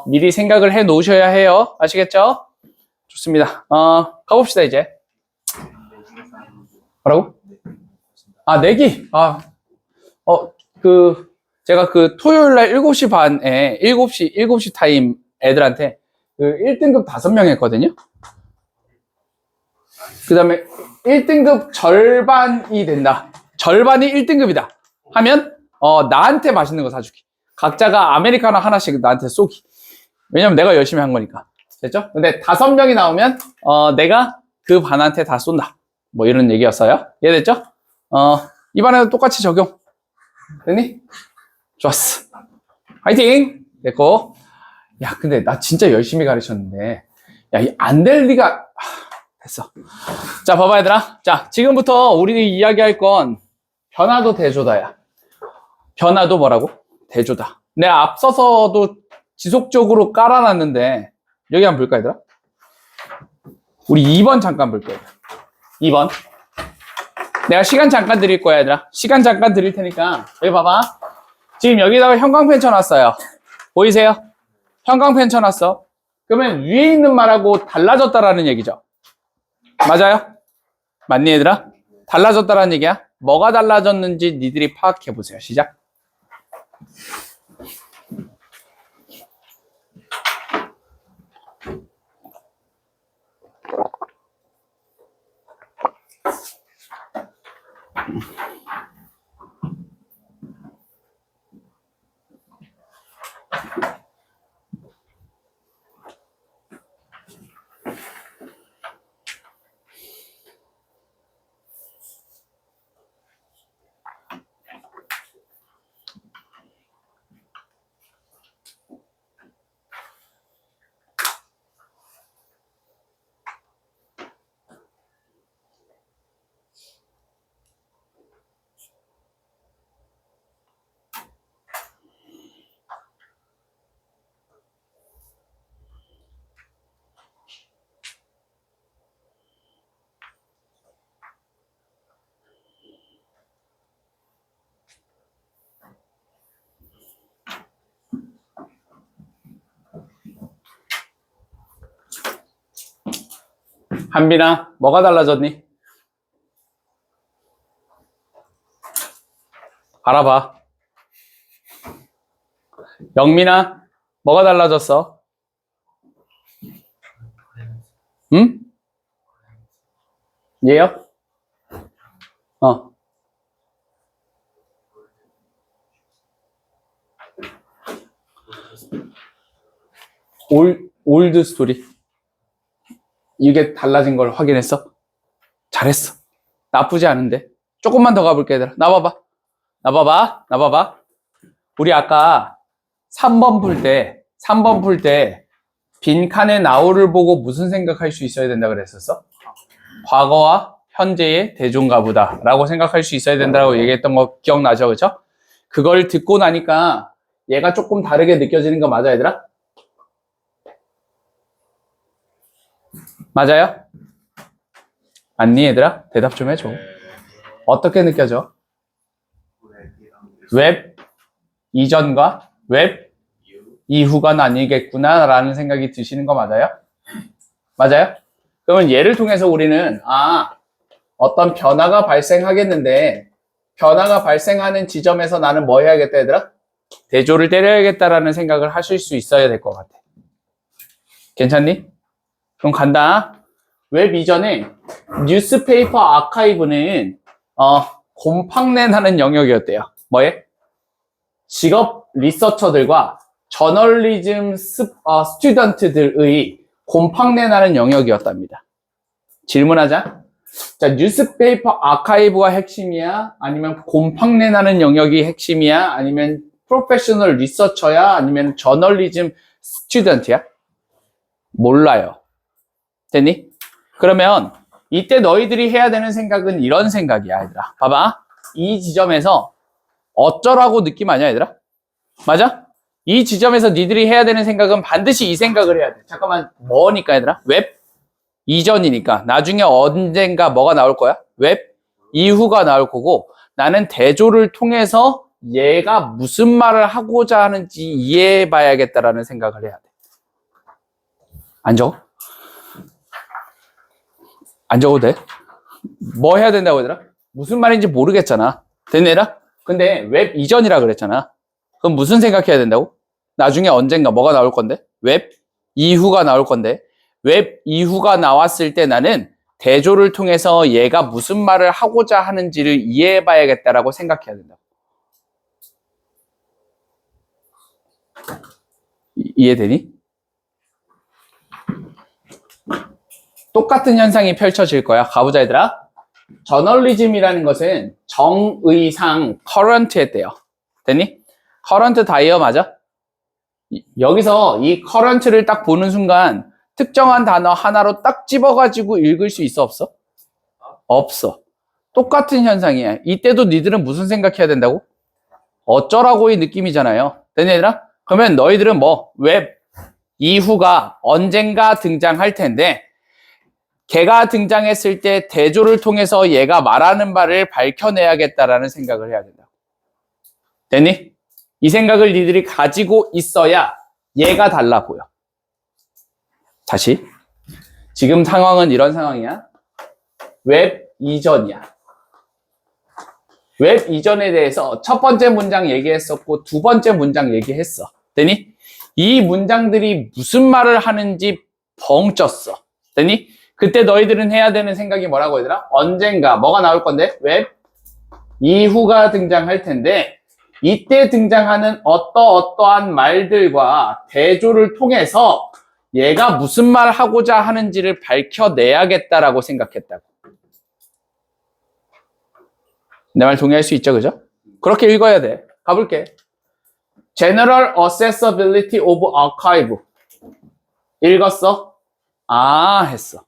S1: 미리 생각을 해 놓으셔야 해요. 아시겠죠? 좋습니다. 가봅시다, 이제. 뭐라고? 내기. 제가 토요일 날 7시 반에 7시 타임 애들한테 1등급 5명 했거든요. 그 다음에 1등급 절반이 된다. 절반이 1등급이다 하면 나한테 맛있는 거 사주기. 각자가 아메리카노 하나씩 나한테 쏘기. 왜냐면 내가 열심히 한 거니까. 됐죠? 근데 5명이 나오면 내가 그 반한테 다 쏜다. 뭐 이런 얘기였어요. 이해됐죠? 이번에도 똑같이 적용. 됐니? 좋았어. 화이팅! 됐고. 야, 근데 나 진짜 열심히 가르쳤는데. 야, 안 될 리가. 됐어. 자, 봐봐, 얘들아. 자, 지금부터 우리 이야기할 건 변화도 대조다야. 변화도 뭐라고? 대조다. 내가 앞서서도 지속적으로 깔아놨는데, 여기 한번 볼까, 얘들아? 우리 2번 잠깐 볼게요. 2번. 내가 시간 잠깐 드릴 거야, 얘들아. 시간 잠깐 드릴 테니까, 여기 봐봐. 지금 여기다가 형광펜 쳐놨어요. 보이세요? 형광펜 쳐놨어. 그러면 위에 있는 말하고 달라졌다라는 얘기죠. 맞아요? 맞니, 얘들아? 달라졌다라는 얘기야. 뭐가 달라졌는지 니들이 파악해 보세요. 시작. 한빈아, 뭐가 달라졌니? 알아봐. 영민아, 뭐가 달라졌어? 응? 얘요? 올드 스토리. 이게 달라진 걸 확인했어? 잘했어. 나쁘지 않은데. 조금만 더 가볼게, 얘들아. 나봐봐. 우리 아까 3번 풀 때, 빈칸의 나우를 보고 무슨 생각할 수 있어야 된다 그랬었어? 과거와 현재의 대조인가 보다 라고 생각할 수 있어야 된다고 얘기했던 거 기억나죠? 그쵸? 그걸 듣고 나니까 얘가 조금 다르게 느껴지는 거 맞아, 얘들아? 맞아요? 맞니, 얘들아? 대답 좀 해줘. 어떻게 느껴져? 웹 이전과 웹 이후가 아니겠구나 라는 생각이 드시는 거 맞아요? 맞아요? 그러면 얘를 통해서 우리는 어떤 변화가 발생하겠는데 변화가 발생하는 지점에서 나는 뭐 해야겠다, 얘들아? 대조를 때려야겠다라는 생각을 하실 수 있어야 될 것 같아. 괜찮니? 그럼 간다. 웹 이전에 뉴스페이퍼 아카이브는 곰팡내나는 영역이었대요. 뭐에? 직업 리서처들과 저널리즘 스튜던트들의 곰팡내나는 영역이었답니다. 질문하자. 자, 뉴스페이퍼 아카이브가 핵심이야? 아니면 곰팡내나는 영역이 핵심이야? 아니면 프로페셔널 리서처야? 아니면 저널리즘 스튜던트야? 몰라요. 됐니? 그러면 이때 너희들이 해야 되는 생각은 이런 생각이야, 얘들아. 봐봐. 이 지점에서 어쩌라고 느낌 아니야, 얘들아? 맞아? 이 지점에서 니들이 해야 되는 생각은 반드시 이 생각을 해야 돼. 잠깐만, 뭐니까, 얘들아? 웹 이전이니까. 나중에 언젠가 뭐가 나올 거야? 웹 이후가 나올 거고, 나는 대조를 통해서 얘가 무슨 말을 하고자 하는지 이해해 봐야겠다라는 생각을 해야 돼. 안 적어? 안 적어도 돼? 뭐 해야 된다고, 얘들아? 무슨 말인지 모르겠잖아. 됐니, 얘들아? 근데 웹 이전이라 그랬잖아. 그럼 무슨 생각해야 된다고? 나중에 언젠가 뭐가 나올 건데? 웹 이후가 나올 건데, 웹 이후가 나왔을 때 나는 대조를 통해서 얘가 무슨 말을 하고자 하는지를 이해해 봐야겠다라고 생각해야 된다. 이해되니? 똑같은 현상이 펼쳐질 거야. 가보자, 얘들아. 저널리즘이라는 것은 정의상 커런트에 떼요. 됐니? 커런트 다이어 맞아? 여기서 이 커런트를 딱 보는 순간 특정한 단어 하나로 딱 집어가지고 읽을 수 있어, 없어? 없어. 똑같은 현상이야. 이때도 니들은 무슨 생각해야 된다고? 어쩌라고의 느낌이잖아요. 됐니, 얘들아? 그러면 너희들은 웹 이후가 언젠가 등장할 텐데 걔가 등장했을 때 대조를 통해서 얘가 말하는 바를 밝혀내야겠다라는 생각을 해야 된다. 됐니? 이 생각을 니들이 가지고 있어야 얘가 달라 보여. 다시. 지금 상황은 이런 상황이야. 웹 이전이야. 웹 이전에 대해서 첫 번째 문장 얘기했었고 두 번째 문장 얘기했어. 됐니? 이 문장들이 무슨 말을 하는지 벙쪘어. 됐니? 그때 너희들은 해야 되는 생각이 뭐라고 얘들아? 언젠가 뭐가 나올 건데? 웹 이후가 등장할 텐데 이때 등장하는 어떠한 말들과 대조를 통해서 얘가 무슨 말 하고자 하는지를 밝혀내야겠다라고 생각했다고. 내 말 동의할 수 있죠, 그죠? 그렇게 읽어야 돼. 가볼게. General Accessibility of Archive. 읽었어? 아, 했어.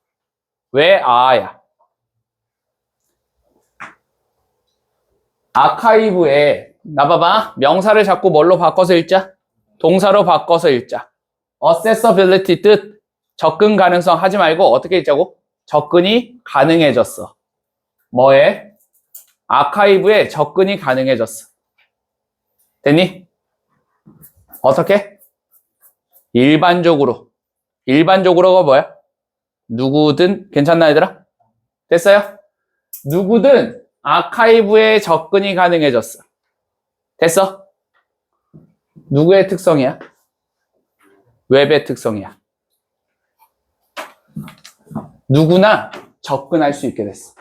S1: 왜 아야? 아카이브에 나 봐봐. 명사를 자꾸 뭘로 바꿔서 읽자? 동사로 바꿔서 읽자. Accessibility 뜻 접근 가능성 하지 말고 어떻게 읽자고? 접근이 가능해졌어. 뭐에? 아카이브에 접근이 가능해졌어. 됐니? 어떻게? 일반적으로가 뭐야? 누구든 괜찮나 얘들아? 됐어요? 누구든 아카이브에 접근이 가능해졌어. 됐어? 누구의 특성이야? 웹의 특성이야. 누구나 접근할 수 있게 됐어.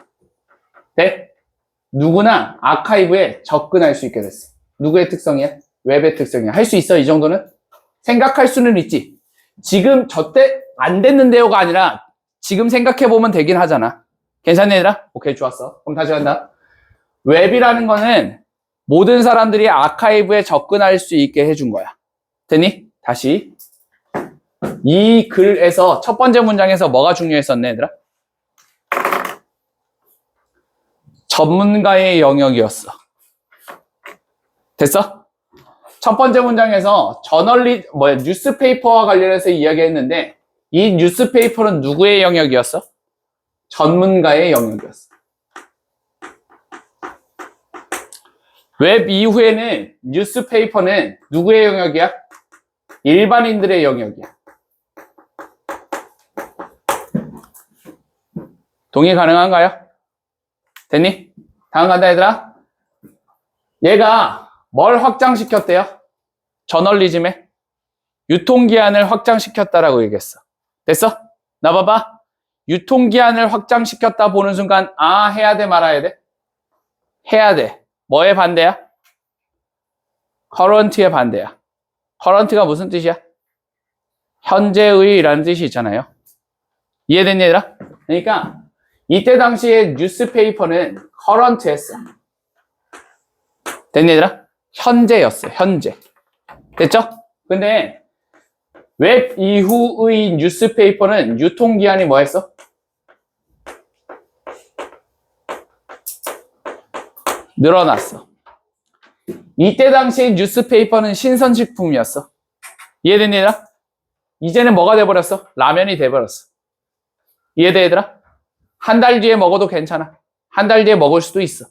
S1: 네? 누구나 아카이브에 접근할 수 있게 됐어. 누구의 특성이야? 웹의 특성이야. 할 수 있어, 이 정도는? 생각할 수는 있지. 지금 저때 안 됐는데요가 아니라 지금 생각해보면 되긴 하잖아. 괜찮니, 얘들아? 오케이, 좋았어. 그럼 다시 간다. 웹이라는 거는 모든 사람들이 아카이브에 접근할 수 있게 해준 거야. 됐니? 다시. 이 글에서 첫 번째 문장에서 뭐가 중요했었네, 얘들아? 전문가의 영역이었어. 됐어? 첫 번째 문장에서 뉴스페이퍼와 관련해서 이야기했는데 이 뉴스페이퍼는 누구의 영역이었어? 전문가의 영역이었어. 웹 이후에는 뉴스페이퍼는 누구의 영역이야? 일반인들의 영역이야. 동의 가능한가요? 됐니? 다음 간다, 얘들아. 얘가 뭘 확장시켰대요? 저널리즘에 유통기한을 확장시켰다라고 얘기했어. 됐어? 나 봐봐. 유통기한을 확장시켰다 보는 순간 해야 돼, 말아야 돼? 해야 돼. 뭐의 반대야? current의 반대야. current가 무슨 뜻이야? 현재의라는 뜻이 있잖아요. 이해됐니, 얘들아? 그러니까 이때 당시에 뉴스페이퍼는 current였어. 됐니, 얘들아? 현재였어, 현재. 됐죠? 근데 웹 이후의 뉴스페이퍼는 유통기한이 뭐였어? 늘어났어. 이때 당시에 뉴스페이퍼는 신선식품이었어. 이해됐니, 얘들아? 이제는 뭐가 돼버렸어? 라면이 돼버렸어. 이해돼, 얘들아? 한 달 뒤에 먹어도 괜찮아. 한 달 뒤에 먹을 수도 있어.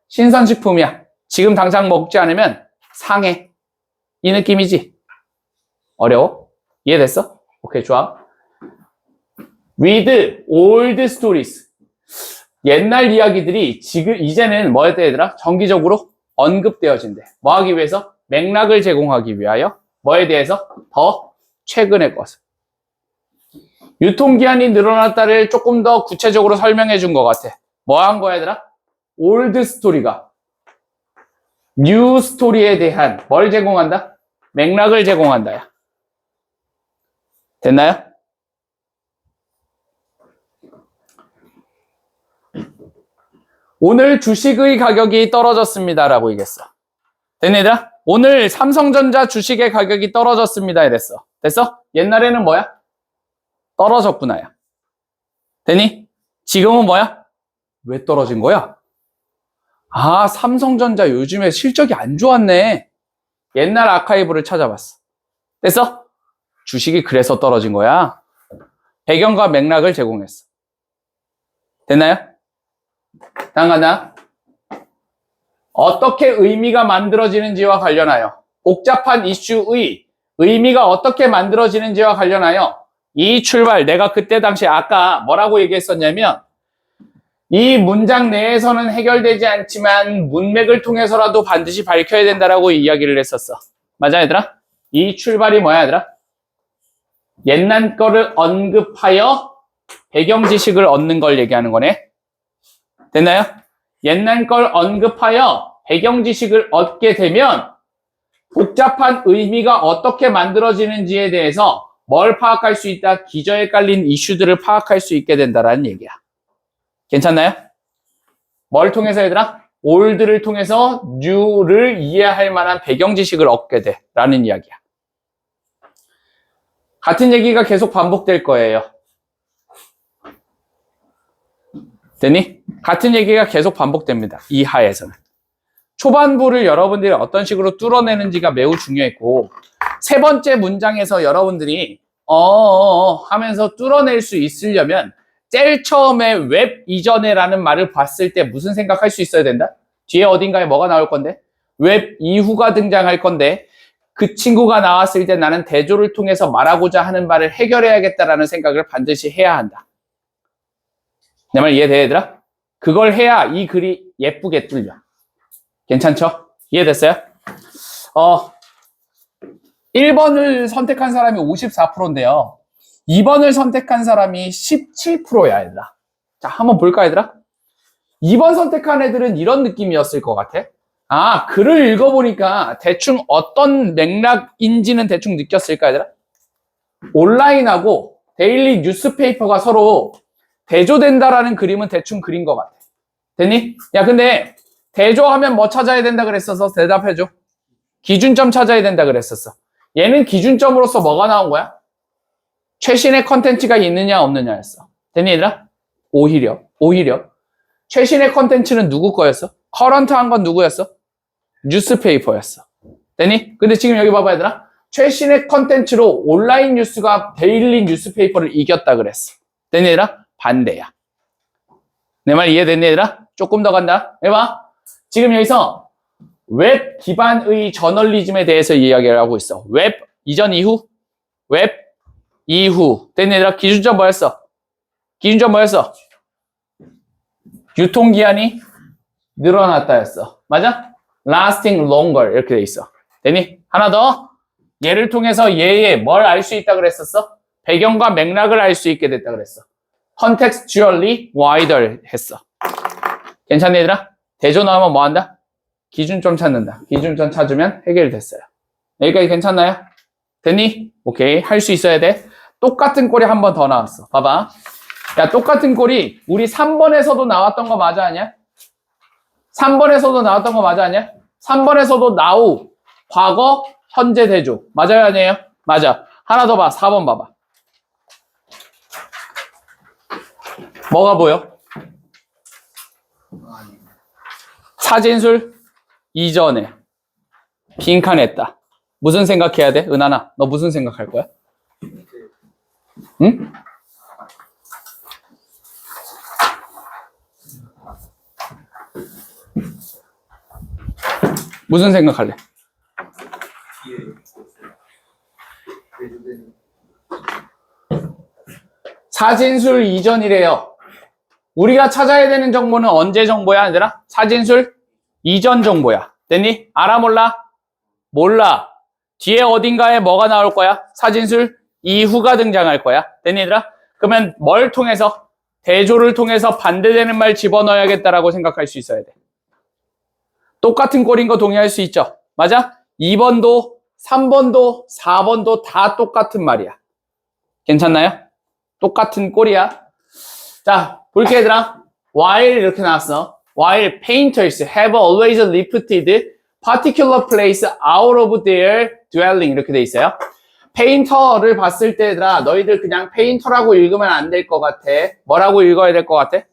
S1: 신선식품이야. 지금 당장 먹지 않으면 상해. 이 느낌이지? 어려워? 이해됐어? 오케이, 좋아. Read old stories. 옛날 이야기들이 이제는 뭐였대, 얘들아? 정기적으로 언급되어진대. 뭐 하기 위해서? 맥락을 제공하기 위하여. 뭐에 대해서? 더 최근의 것을. 유통기한이 늘어났다를 조금 더 구체적으로 설명해 준 것 같아. 뭐 한 거야, 얘들아? 올드 스토리가 뉴 스토리에 대한 뭘 제공한다? 맥락을 제공한다. 야. 됐나요? 오늘 주식의 가격이 떨어졌습니다라고 얘기했어. 됐니, 얘들아? 오늘 삼성전자 주식의 가격이 떨어졌습니다 이랬어. 됐어? 옛날에는 뭐야? 떨어졌구나. 야. 됐니? 지금은 뭐야? 왜 떨어진 거야? 아, 삼성전자 요즘에 실적이 안 좋았네. 옛날 아카이브를 찾아봤어. 됐어? 주식이 그래서 떨어진 거야. 배경과 맥락을 제공했어. 됐나요? 다음 간다. 어떻게 의미가 만들어지는지와 관련하여 복잡한 이슈의 의미가 어떻게 만들어지는지와 관련하여 이 출발, 내가 그때 당시 아까 뭐라고 얘기했었냐면 이 문장 내에서는 해결되지 않지만 문맥을 통해서라도 반드시 밝혀야 된다라고 이야기를 했었어. 맞아, 얘들아? 이 출발이 뭐야, 얘들아? 옛날 거를 언급하여 배경 지식을 얻는 걸 얘기하는 거네. 됐나요? 옛날 걸 언급하여 배경 지식을 얻게 되면 복잡한 의미가 어떻게 만들어지는지에 대해서 뭘 파악할 수 있다? 기저에 깔린 이슈들을 파악할 수 있게 된다라는 얘기야. 괜찮나요? 뭘 통해서 얘들아? 올드를 통해서 뉴를 이해할 만한 배경 지식을 얻게 돼 라는 이야기야. 같은 얘기가 계속 반복될 거예요. 됐니? 같은 얘기가 계속 반복됩니다. 이 하에서는. 초반부를 여러분들이 어떤 식으로 뚫어내는지가 매우 중요했고 세 번째 문장에서 여러분들이 하면서 뚫어낼 수 있으려면 제일 처음에 웹 이전에라는 말을 봤을 때 무슨 생각할 수 있어야 된다? 뒤에 어딘가에 뭐가 나올 건데? 웹 이후가 등장할 건데 그 친구가 나왔을 때 나는 대조를 통해서 말하고자 하는 말을 해결해야겠다라는 생각을 반드시 해야 한다. 내 말 이해돼, 얘들아? 그걸 해야 이 글이 예쁘게 뚫려. 괜찮죠? 이해됐어요? 1번을 선택한 사람이 54%인데요. 2번을 선택한 사람이 17%야, 얘들아. 자, 한번 볼까, 얘들아? 2번 선택한 애들은 이런 느낌이었을 것 같아. 아, 글을 읽어보니까 대충 어떤 맥락인지는 대충 느꼈을까, 얘들아? 온라인하고 데일리 뉴스페이퍼가 서로 대조된다라는 그림은 대충 그린 것 같아. 됐니? 야, 근데 대조하면 뭐 찾아야 된다 그랬어서 대답해줘. 기준점 찾아야 된다 그랬었어. 얘는 기준점으로서 뭐가 나온 거야? 최신의 컨텐츠가 있느냐 없느냐였어. 됐니, 얘들아? 오히려 최신의 컨텐츠는 누구 거였어? 커런트한 건 누구였어? 뉴스페이퍼였어. 됐니? 근데 지금 여기 봐봐, 얘들아. 최신의 컨텐츠로 온라인 뉴스가 데일리 뉴스페이퍼를 이겼다 그랬어. 됐니, 얘들아? 반대야. 내 말 이해됐니, 얘들아? 조금 더 간다. 해봐. 지금 여기서 웹 기반의 저널리즘에 대해서 이야기를 하고 있어. 웹 이전 이후? 웹 이후. 됐니, 얘들아? 기준점 뭐였어? 유통기한이 늘어났다였어. 맞아? lasting longer 이렇게 돼 있어. 됐니? 하나 더. 얘를 통해서 얘의 뭘 알 수 있다 그랬었어? 배경과 맥락을 알 수 있게 됐다 그랬어. contextually wider 했어. 괜찮니, 얘들아? 대조 나오면 뭐 한다? 기준점 찾는다. 기준점 찾으면 해결됐어요. 여기까지 괜찮나요? 됐니? 오케이. 할 수 있어야 돼. 똑같은 꼴이 한 번 더 나왔어. 봐봐. 야, 똑같은 꼴이 우리 3번에서도 나왔던 거 맞아, 아니야? 3번에서도 나왔던 거 맞아, 아니야? 3번에서도 now, 과거, 현재 대조. 맞아요, 아니에요? 맞아. 하나 더 봐. 4번 봐봐. 뭐가 보여? 사진술 이전에 빈칸했다. 무슨 생각해야 돼? 은하나, 너 무슨 생각할 거야? 응? 무슨 생각할래? 사진술 이전이래요. 우리가 찾아야 되는 정보는 언제 정보야, 얘들아? 사진술 이전 정보야. 됐니? 알아, 몰라? 몰라. 뒤에 어딘가에 뭐가 나올 거야? 사진술 이후가 등장할 거야. 됐니, 얘들아? 그러면 뭘 통해서? 대조를 통해서 반대되는 말 집어넣어야겠다라고 생각할 수 있어야 돼. 똑같은 꼴인 거 동의할 수 있죠? 맞아? 2번도, 3번도, 4번도 다 똑같은 말이야. 괜찮나요? 똑같은 꼴이야. 자, 볼게 얘들아. While 이렇게 나왔어. While painters have always lifted particular place out of their dwelling 이렇게 돼 있어요. 페인터를 봤을 때 얘들아 너희들 그냥 페인터라고 읽으면 안 될 것 같아. 뭐라고 읽어야 될 것 같아?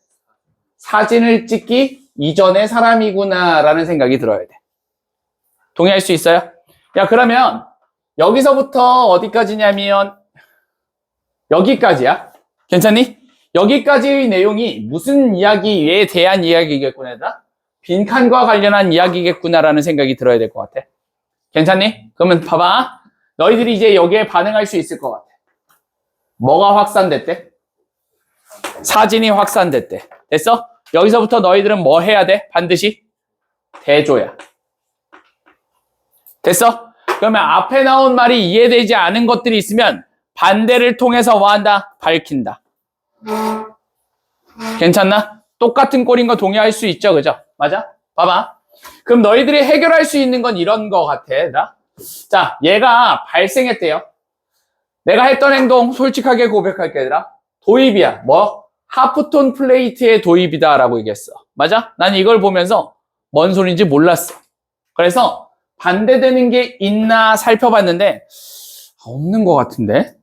S1: 사진을 찍기 이전의 사람이구나 라는 생각이 들어야 돼. 동의할 수 있어요? 야 그러면 여기서부터 어디까지냐면 여기까지야. 괜찮니? 여기까지의 내용이 무슨 이야기에 대한 이야기겠구나 얘들아? 빈칸과 관련한 이야기겠구나라는 생각이 들어야 될 것 같아. 괜찮니? 그러면 봐봐. 너희들이 이제 여기에 반응할 수 있을 것 같아. 뭐가 확산됐대? 사진이 확산됐대. 됐어? 여기서부터 너희들은 뭐 해야 돼? 반드시? 대조야. 됐어? 그러면 앞에 나온 말이 이해되지 않은 것들이 있으면 반대를 통해서 뭐 한다? 밝힌다. 괜찮나? 똑같은 꼴인 거 동의할 수 있죠, 그죠? 맞아? 봐봐. 그럼 너희들이 해결할 수 있는 건 이런 거 같아, 얘들아. 자, 얘가 발생했대요. 내가 했던 행동 솔직하게 고백할게, 얘들아. 도입이야. 뭐? 하프톤 플레이트의 도입이다 라고 얘기했어. 맞아? 난 이걸 보면서 뭔 소리인지 몰랐어. 그래서 반대되는 게 있나 살펴봤는데 없는 것 같은데?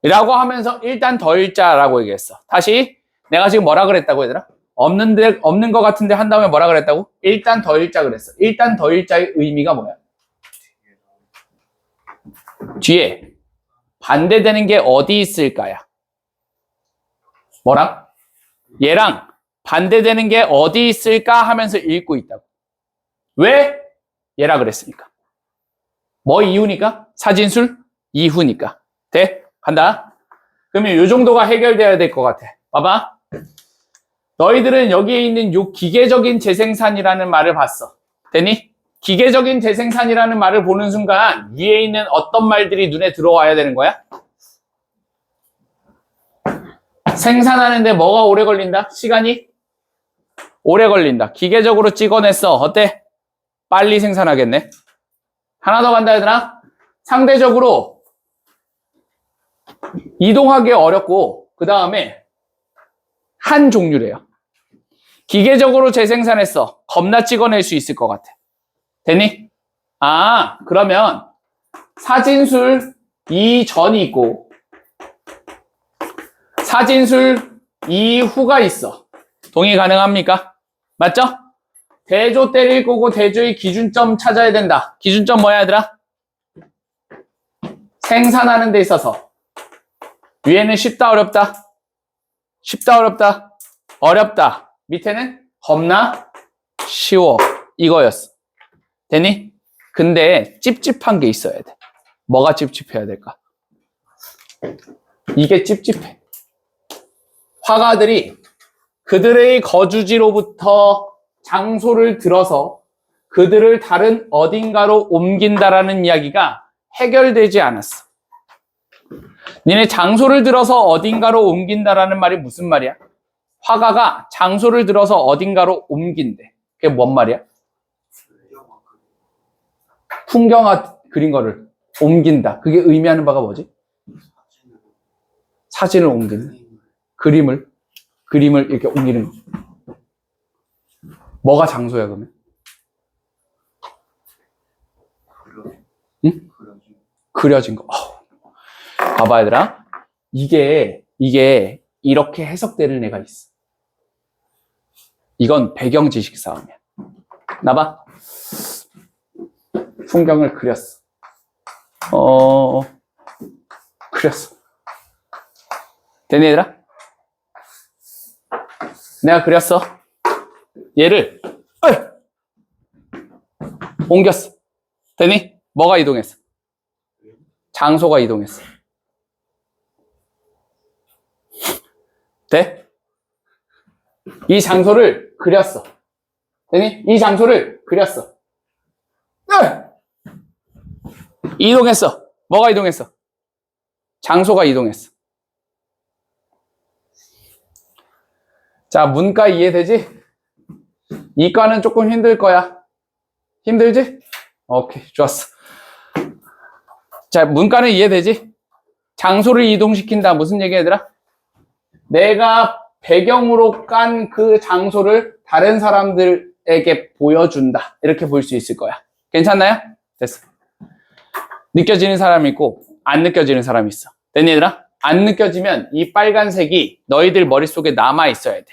S1: 라고 하면서 일단 더 읽자라고 얘기했어. 다시 내가 지금 뭐라 그랬다고 얘들아? 없는 것 같은데 한 다음에 뭐라 그랬다고? 일단 더 읽자 그랬어. 일단 더 읽자의 의미가 뭐야? 뒤에 반대되는 게 어디 있을까야? 뭐랑? 얘랑 반대되는 게 어디 있을까 하면서 읽고 있다고. 왜? 얘라 그랬으니까. 뭐 이유니까? 사진술? 이후니까. 돼? 간다. 그러면 이 정도가 해결돼야 될 것 같아. 봐봐. 너희들은 여기에 있는 요 기계적인 재생산이라는 말을 봤어. 됐니? 기계적인 재생산이라는 말을 보는 순간 위에 있는 어떤 말들이 눈에 들어와야 되는 거야? 생산하는데 뭐가 오래 걸린다? 시간이? 오래 걸린다. 기계적으로 찍어냈어. 어때? 빨리 생산하겠네. 하나 더 간다 얘들아. 상대적으로 이동하기 어렵고 그 다음에 한 종류래요. 기계적으로 재생산했어. 겁나 찍어낼 수 있을 것 같아. 됐니? 아, 그러면 사진술 이전이 있고 사진술 이후가 있어. 동의 가능합니까? 맞죠? 대조 때릴 거고 대조의 기준점 찾아야 된다. 기준점 뭐야 얘들아? 생산하는 데 있어서 위에는 쉽다 어렵다? 쉽다 어렵다? 어렵다. 밑에는 겁나 쉬워. 이거였어. 됐니? 근데 찝찝한 게 있어야 돼. 뭐가 찝찝해야 될까? 이게 찝찝해. 화가들이 그들의 거주지로부터 장소를 들어서 그들을 다른 어딘가로 옮긴다라는 이야기가 해결되지 않았어. 니네 장소를 들어서 어딘가로 옮긴다라는 말이 무슨 말이야? 화가가 장소를 들어서 어딘가로 옮긴대. 그게 뭔 말이야? 풍경화 그린 거를 옮긴다. 그게 의미하는 바가 뭐지? 사진을 옮기는 그림을 이렇게 옮기는 거. 뭐가 장소야 그러면? 응? 그려진 거. 봐봐 얘들아. 이게 이렇게 해석되는 애가 있어. 이건 배경 지식 싸움이야. 나봐. 풍경을 그렸어. 그렸어. 되니 얘들아? 내가 그렸어. 얘를 옮겼어. 되니? 뭐가 이동했어? 장소가 이동했어. 돼? 이 장소를 그렸어. 되니? 이 장소를 그렸어. 이동했어. 뭐가 이동했어? 장소가 이동했어. 자, 문과 이해되지? 이과는 조금 힘들 거야. 힘들지? 오케이, 좋았어. 자, 문과는 이해되지? 장소를 이동시킨다. 무슨 얘기 얘들아? 내가 배경으로 깐 그 장소를 다른 사람들에게 보여준다. 이렇게 볼 수 있을 거야. 괜찮나요? 됐어. 느껴지는 사람이 있고 안 느껴지는 사람이 있어. 됐니 얘들아? 안 느껴지면 이 빨간색이 너희들 머릿속에 남아 있어야 돼.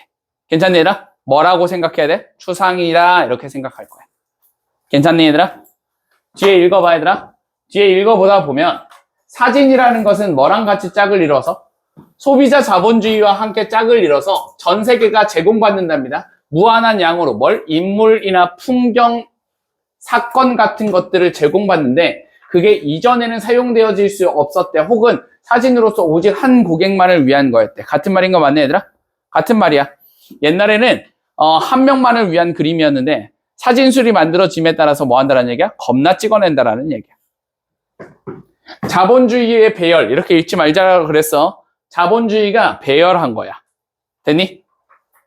S1: 괜찮니 얘들아? 뭐라고 생각해야 돼? 추상이라 이렇게 생각할 거야. 괜찮니 얘들아? 뒤에 읽어봐 얘들아. 뒤에 읽어보다 보면 사진이라는 것은 뭐랑 같이 짝을 이뤄서 소비자 자본주의와 함께 짝을 이뤄서 전 세계가 제공받는답니다. 무한한 양으로 뭘? 인물이나 풍경, 사건 같은 것들을 제공받는데 그게 이전에는 사용되어질 수 없었대. 혹은 사진으로서 오직 한 고객만을 위한 거였대. 같은 말인 거 맞네 얘들아? 같은 말이야. 옛날에는 한 명만을 위한 그림이었는데 사진술이 만들어짐에 따라서 뭐 한다는 얘기야? 겁나 찍어낸다라는 얘기야. 자본주의의 배열 이렇게 읽지 말자고 그랬어. 자본주의가 배열한 거야. 됐니?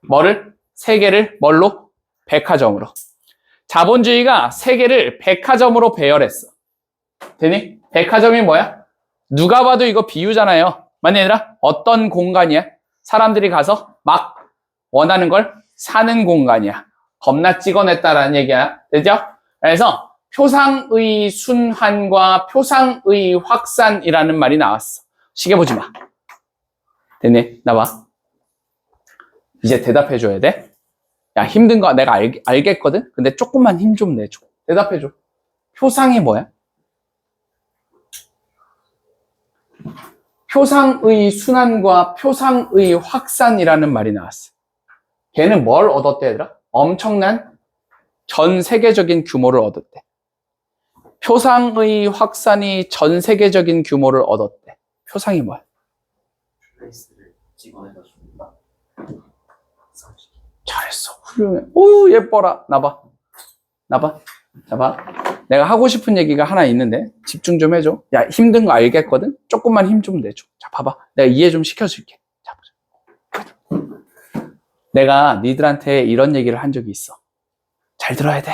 S1: 뭐를? 세계를 뭘로? 백화점으로. 자본주의가 세계를 백화점으로 배열했어. 되니? 백화점이 뭐야? 누가 봐도 이거 비유잖아요. 맞니 얘들아? 어떤 공간이야? 사람들이 가서 막 원하는 걸 사는 공간이야. 겁나 찍어냈다라는 얘기야. 되죠? 그래서 표상의 순환과 표상의 확산이라는 말이 나왔어. 시계 보지 마. 됐니? 나와. 이제 대답해줘야 돼. 야, 힘든 거 내가 알겠거든? 근데 조금만 힘 좀 내줘. 대답해줘. 표상이 뭐야? 표상의 순환과 표상의 확산이라는 말이 나왔어. 걔는 뭘 얻었대, 얘들아? 엄청난 전 세계적인 규모를 얻었대. 표상의 확산이 전 세계적인 규모를 얻었대. 표상이 뭐야?
S3: 플레이스를 찍어내가지고.
S1: 잘했어. 훌륭해. 오, 예뻐라. 나봐. 나봐. 자봐. 내가 하고 싶은 얘기가 하나 있는데 집중 좀 해줘. 야, 힘든 거 알겠거든? 조금만 힘 좀 내줘. 자, 봐봐. 내가 이해 좀 시켜줄게. 자, 보자. 내가 니들한테 이런 얘기를 한 적이 있어. 잘 들어야 돼.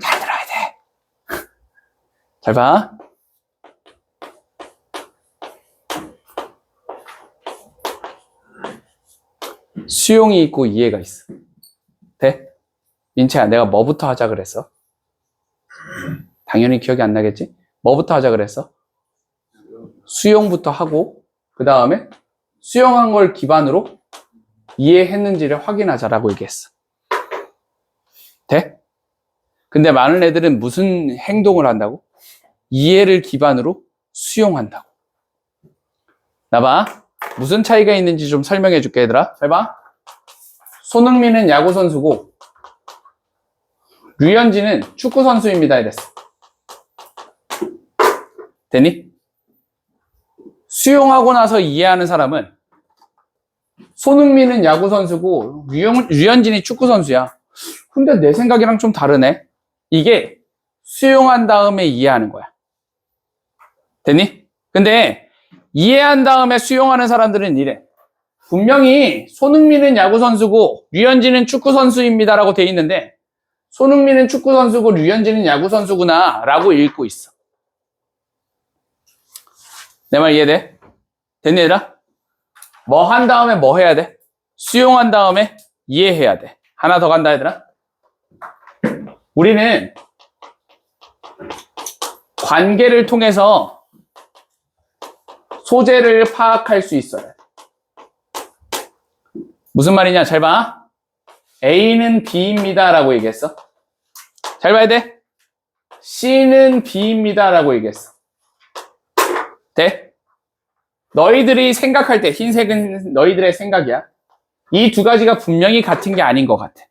S1: 잘 들어야 돼. 잘 봐. 수용이 있고 이해가 있어. 돼? 민채야, 내가 뭐부터 하자 그랬어? 당연히 기억이 안 나겠지? 뭐부터 하자 그랬어? 수용부터 하고 그 다음에 수용한 걸 기반으로 이해했는지를 확인하자라고 얘기했어. 돼? 근데 많은 애들은 무슨 행동을 한다고? 이해를 기반으로 수용한다고. 나봐. 무슨 차이가 있는지 좀 설명해 줄게 얘들아. 잘 봐. 손흥민은 야구선수고 류현진은 축구선수입니다 이랬어. 되니? 수용하고 나서 이해하는 사람은 손흥민은 야구선수고 류현진이 축구선수야. 근데 내 생각이랑 좀 다르네. 이게 수용한 다음에 이해하는 거야. 되니? 근데 이해한 다음에 수용하는 사람들은 이래. 분명히 손흥민은 야구선수고 류현진은 축구선수입니다라고 돼 있는데 손흥민은 축구선수고 류현진은 야구선수구나 라고 읽고 있어. 내 말 이해돼? 됐니 얘들아? 뭐 한 다음에 뭐 해야 돼? 수용한 다음에 이해해야 돼. 하나 더 간다 얘들아. 우리는 관계를 통해서 소재를 파악할 수 있어요. 무슨 말이냐? 잘 봐. A는 B입니다 라고 얘기했어. 잘 봐야 돼. C는 B입니다 라고 얘기했어. 돼? 너희들이 생각할 때 흰색은 너희들의 생각이야. 이 두 가지가 분명히 같은 게 아닌 것 같아.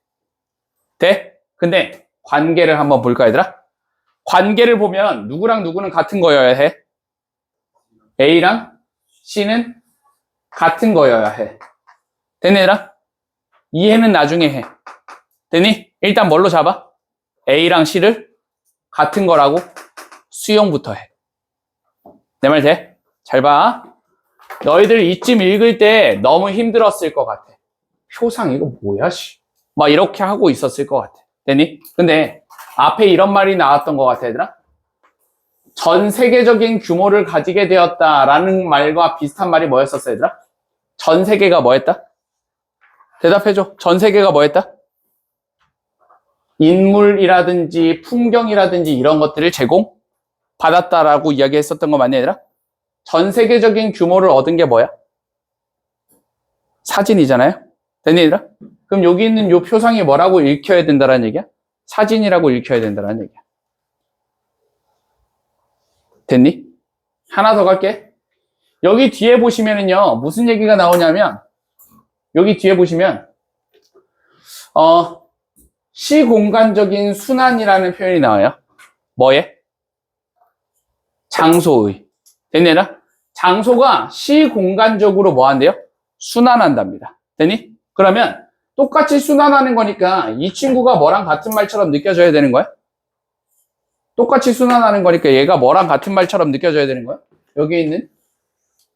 S1: 돼? 근데 관계를 한번 볼까 얘들아? 관계를 보면 누구랑 누구는 같은 거여야 해. A랑 C는 같은 거여야 해. 되니 얘들아? 이해는 나중에 해. 되니? 일단 뭘로 잡아? A랑 C를 같은 거라고 수용부터 해. 내 말 돼? 잘 봐. 너희들 이쯤 읽을 때 너무 힘들었을 것 같아. 표상 이거 뭐야, 씨. 막 이렇게 하고 있었을 것 같아. 됐니? 근데 앞에 이런 말이 나왔던 것 같아, 얘들아. 전 세계적인 규모를 가지게 되었다라는 말과 비슷한 말이 뭐였었어, 얘들아? 전 세계가 뭐였다? 대답해줘. 전 세계가 뭐였다? 인물이라든지 풍경이라든지 이런 것들을 제공받았다라고 이야기했었던 거 맞냐, 얘들아? 전 세계적인 규모를 얻은 게 뭐야? 사진이잖아요? 됐니, 얘들아? 그럼 여기 있는 요 표상이 뭐라고 읽혀야 된다는 얘기야? 사진이라고 읽혀야 된다는 얘기야. 됐니? 하나 더 갈게. 여기 뒤에 보시면은요, 무슨 얘기가 나오냐면, 여기 뒤에 보시면, 시공간적인 순환이라는 표현이 나와요. 뭐에? 장소의. 됐냐? 장소가 시공간적으로 뭐 한대요? 순환한답니다. 됐니? 그러면 똑같이 순환하는 거니까 이 친구가 뭐랑 같은 말처럼 느껴져야 되는 거야? 똑같이 순환하는 거니까 얘가 뭐랑 같은 말처럼 느껴져야 되는 거야? 여기 있는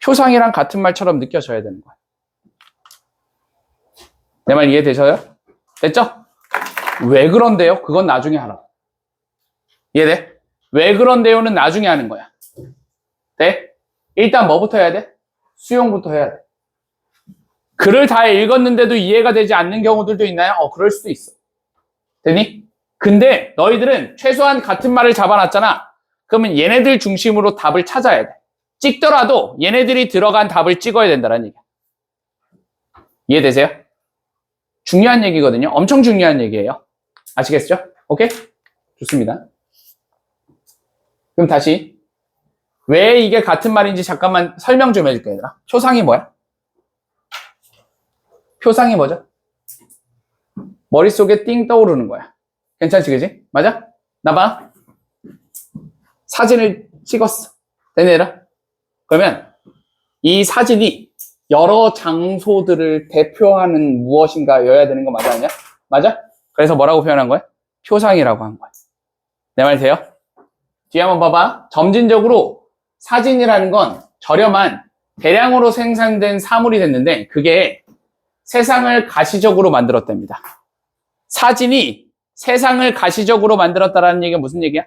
S1: 표상이랑 같은 말처럼 느껴져야 되는 거야. 내 말 이해되셔요? 됐죠? 왜 그런데요? 그건 나중에 하라. 이해돼? 왜 그런데요는 나중에 하는 거야. 돼? 일단 뭐부터 해야 돼? 수용부터 해야 돼. 글을 다 읽었는데도 이해가 되지 않는 경우들도 있나요? 그럴 수도 있어. 되니? 근데 너희들은 최소한 같은 말을 잡아놨잖아. 그러면 얘네들 중심으로 답을 찾아야 돼. 찍더라도 얘네들이 들어간 답을 찍어야 된다는 얘기야. 이해되세요? 중요한 얘기거든요. 엄청 중요한 얘기예요. 아시겠죠? 오케이? 좋습니다. 그럼 다시 왜 이게 같은 말인지 잠깐만 설명 좀 해줄게, 얘들아. 표상이 뭐야? 표상이 뭐죠? 머릿속에 띵 떠오르는 거야. 괜찮지, 그지? 맞아? 나 봐. 사진을 찍었어. 되네라. 그러면 이 사진이 여러 장소들을 대표하는 무엇인가여야 되는 거 맞아, 아니야? 맞아? 그래서 뭐라고 표현한 거야? 표상이라고 한 거야. 내 말 돼요? 뒤에 한번 봐봐. 점진적으로 사진이라는 건 저렴한 대량으로 생산된 사물이 됐는데 그게 세상을 가시적으로 만들었답니다. 사진이 세상을 가시적으로 만들었다라는 얘기가 무슨 얘기야?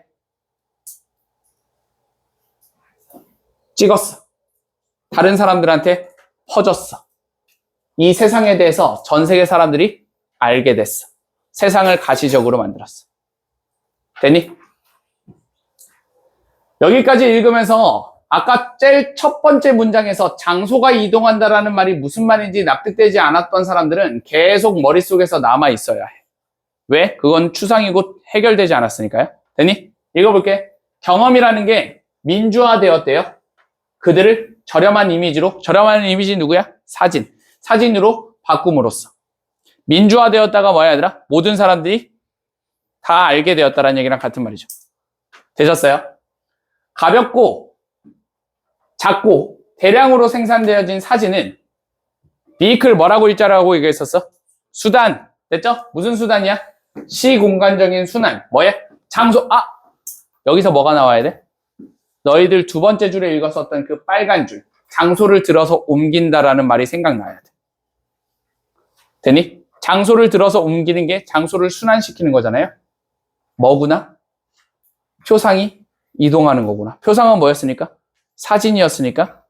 S1: 찍었어. 다른 사람들한테 퍼졌어. 이 세상에 대해서 전 세계 사람들이 알게 됐어. 세상을 가시적으로 만들었어. 됐니? 여기까지 읽으면서 아까 제일 첫 번째 문장에서 장소가 이동한다라는 말이 무슨 말인지 납득되지 않았던 사람들은 계속 머릿속에서 남아 있어야 해. 왜? 그건 추상이고 해결되지 않았으니까요. 됐니? 읽어볼게. 경험이라는 게 민주화되었대요. 그들을 저렴한 이미지로, 저렴한 이미지 누구야? 사진. 사진으로 바꿈으로써. 민주화되었다가 뭐야, 얘들아? 모든 사람들이 다 알게 되었다라는 얘기랑 같은 말이죠. 되셨어요? 가볍고 작고 대량으로 생산되어진 사진은 비이클 뭐라고 일자라고 얘기했었어? 수단. 됐죠? 무슨 수단이야? 시공간적인 순환. 뭐야? 장소. 여기서 뭐가 나와야 돼? 너희들 두 번째 줄에 읽었었던 그 빨간 줄. 장소를 들어서 옮긴다라는 말이 생각나야 돼. 되니? 장소를 들어서 옮기는 게 장소를 순환시키는 거잖아요. 뭐구나? 표상이 이동하는 거구나. 표상은 뭐였으니까? 사진이었으니까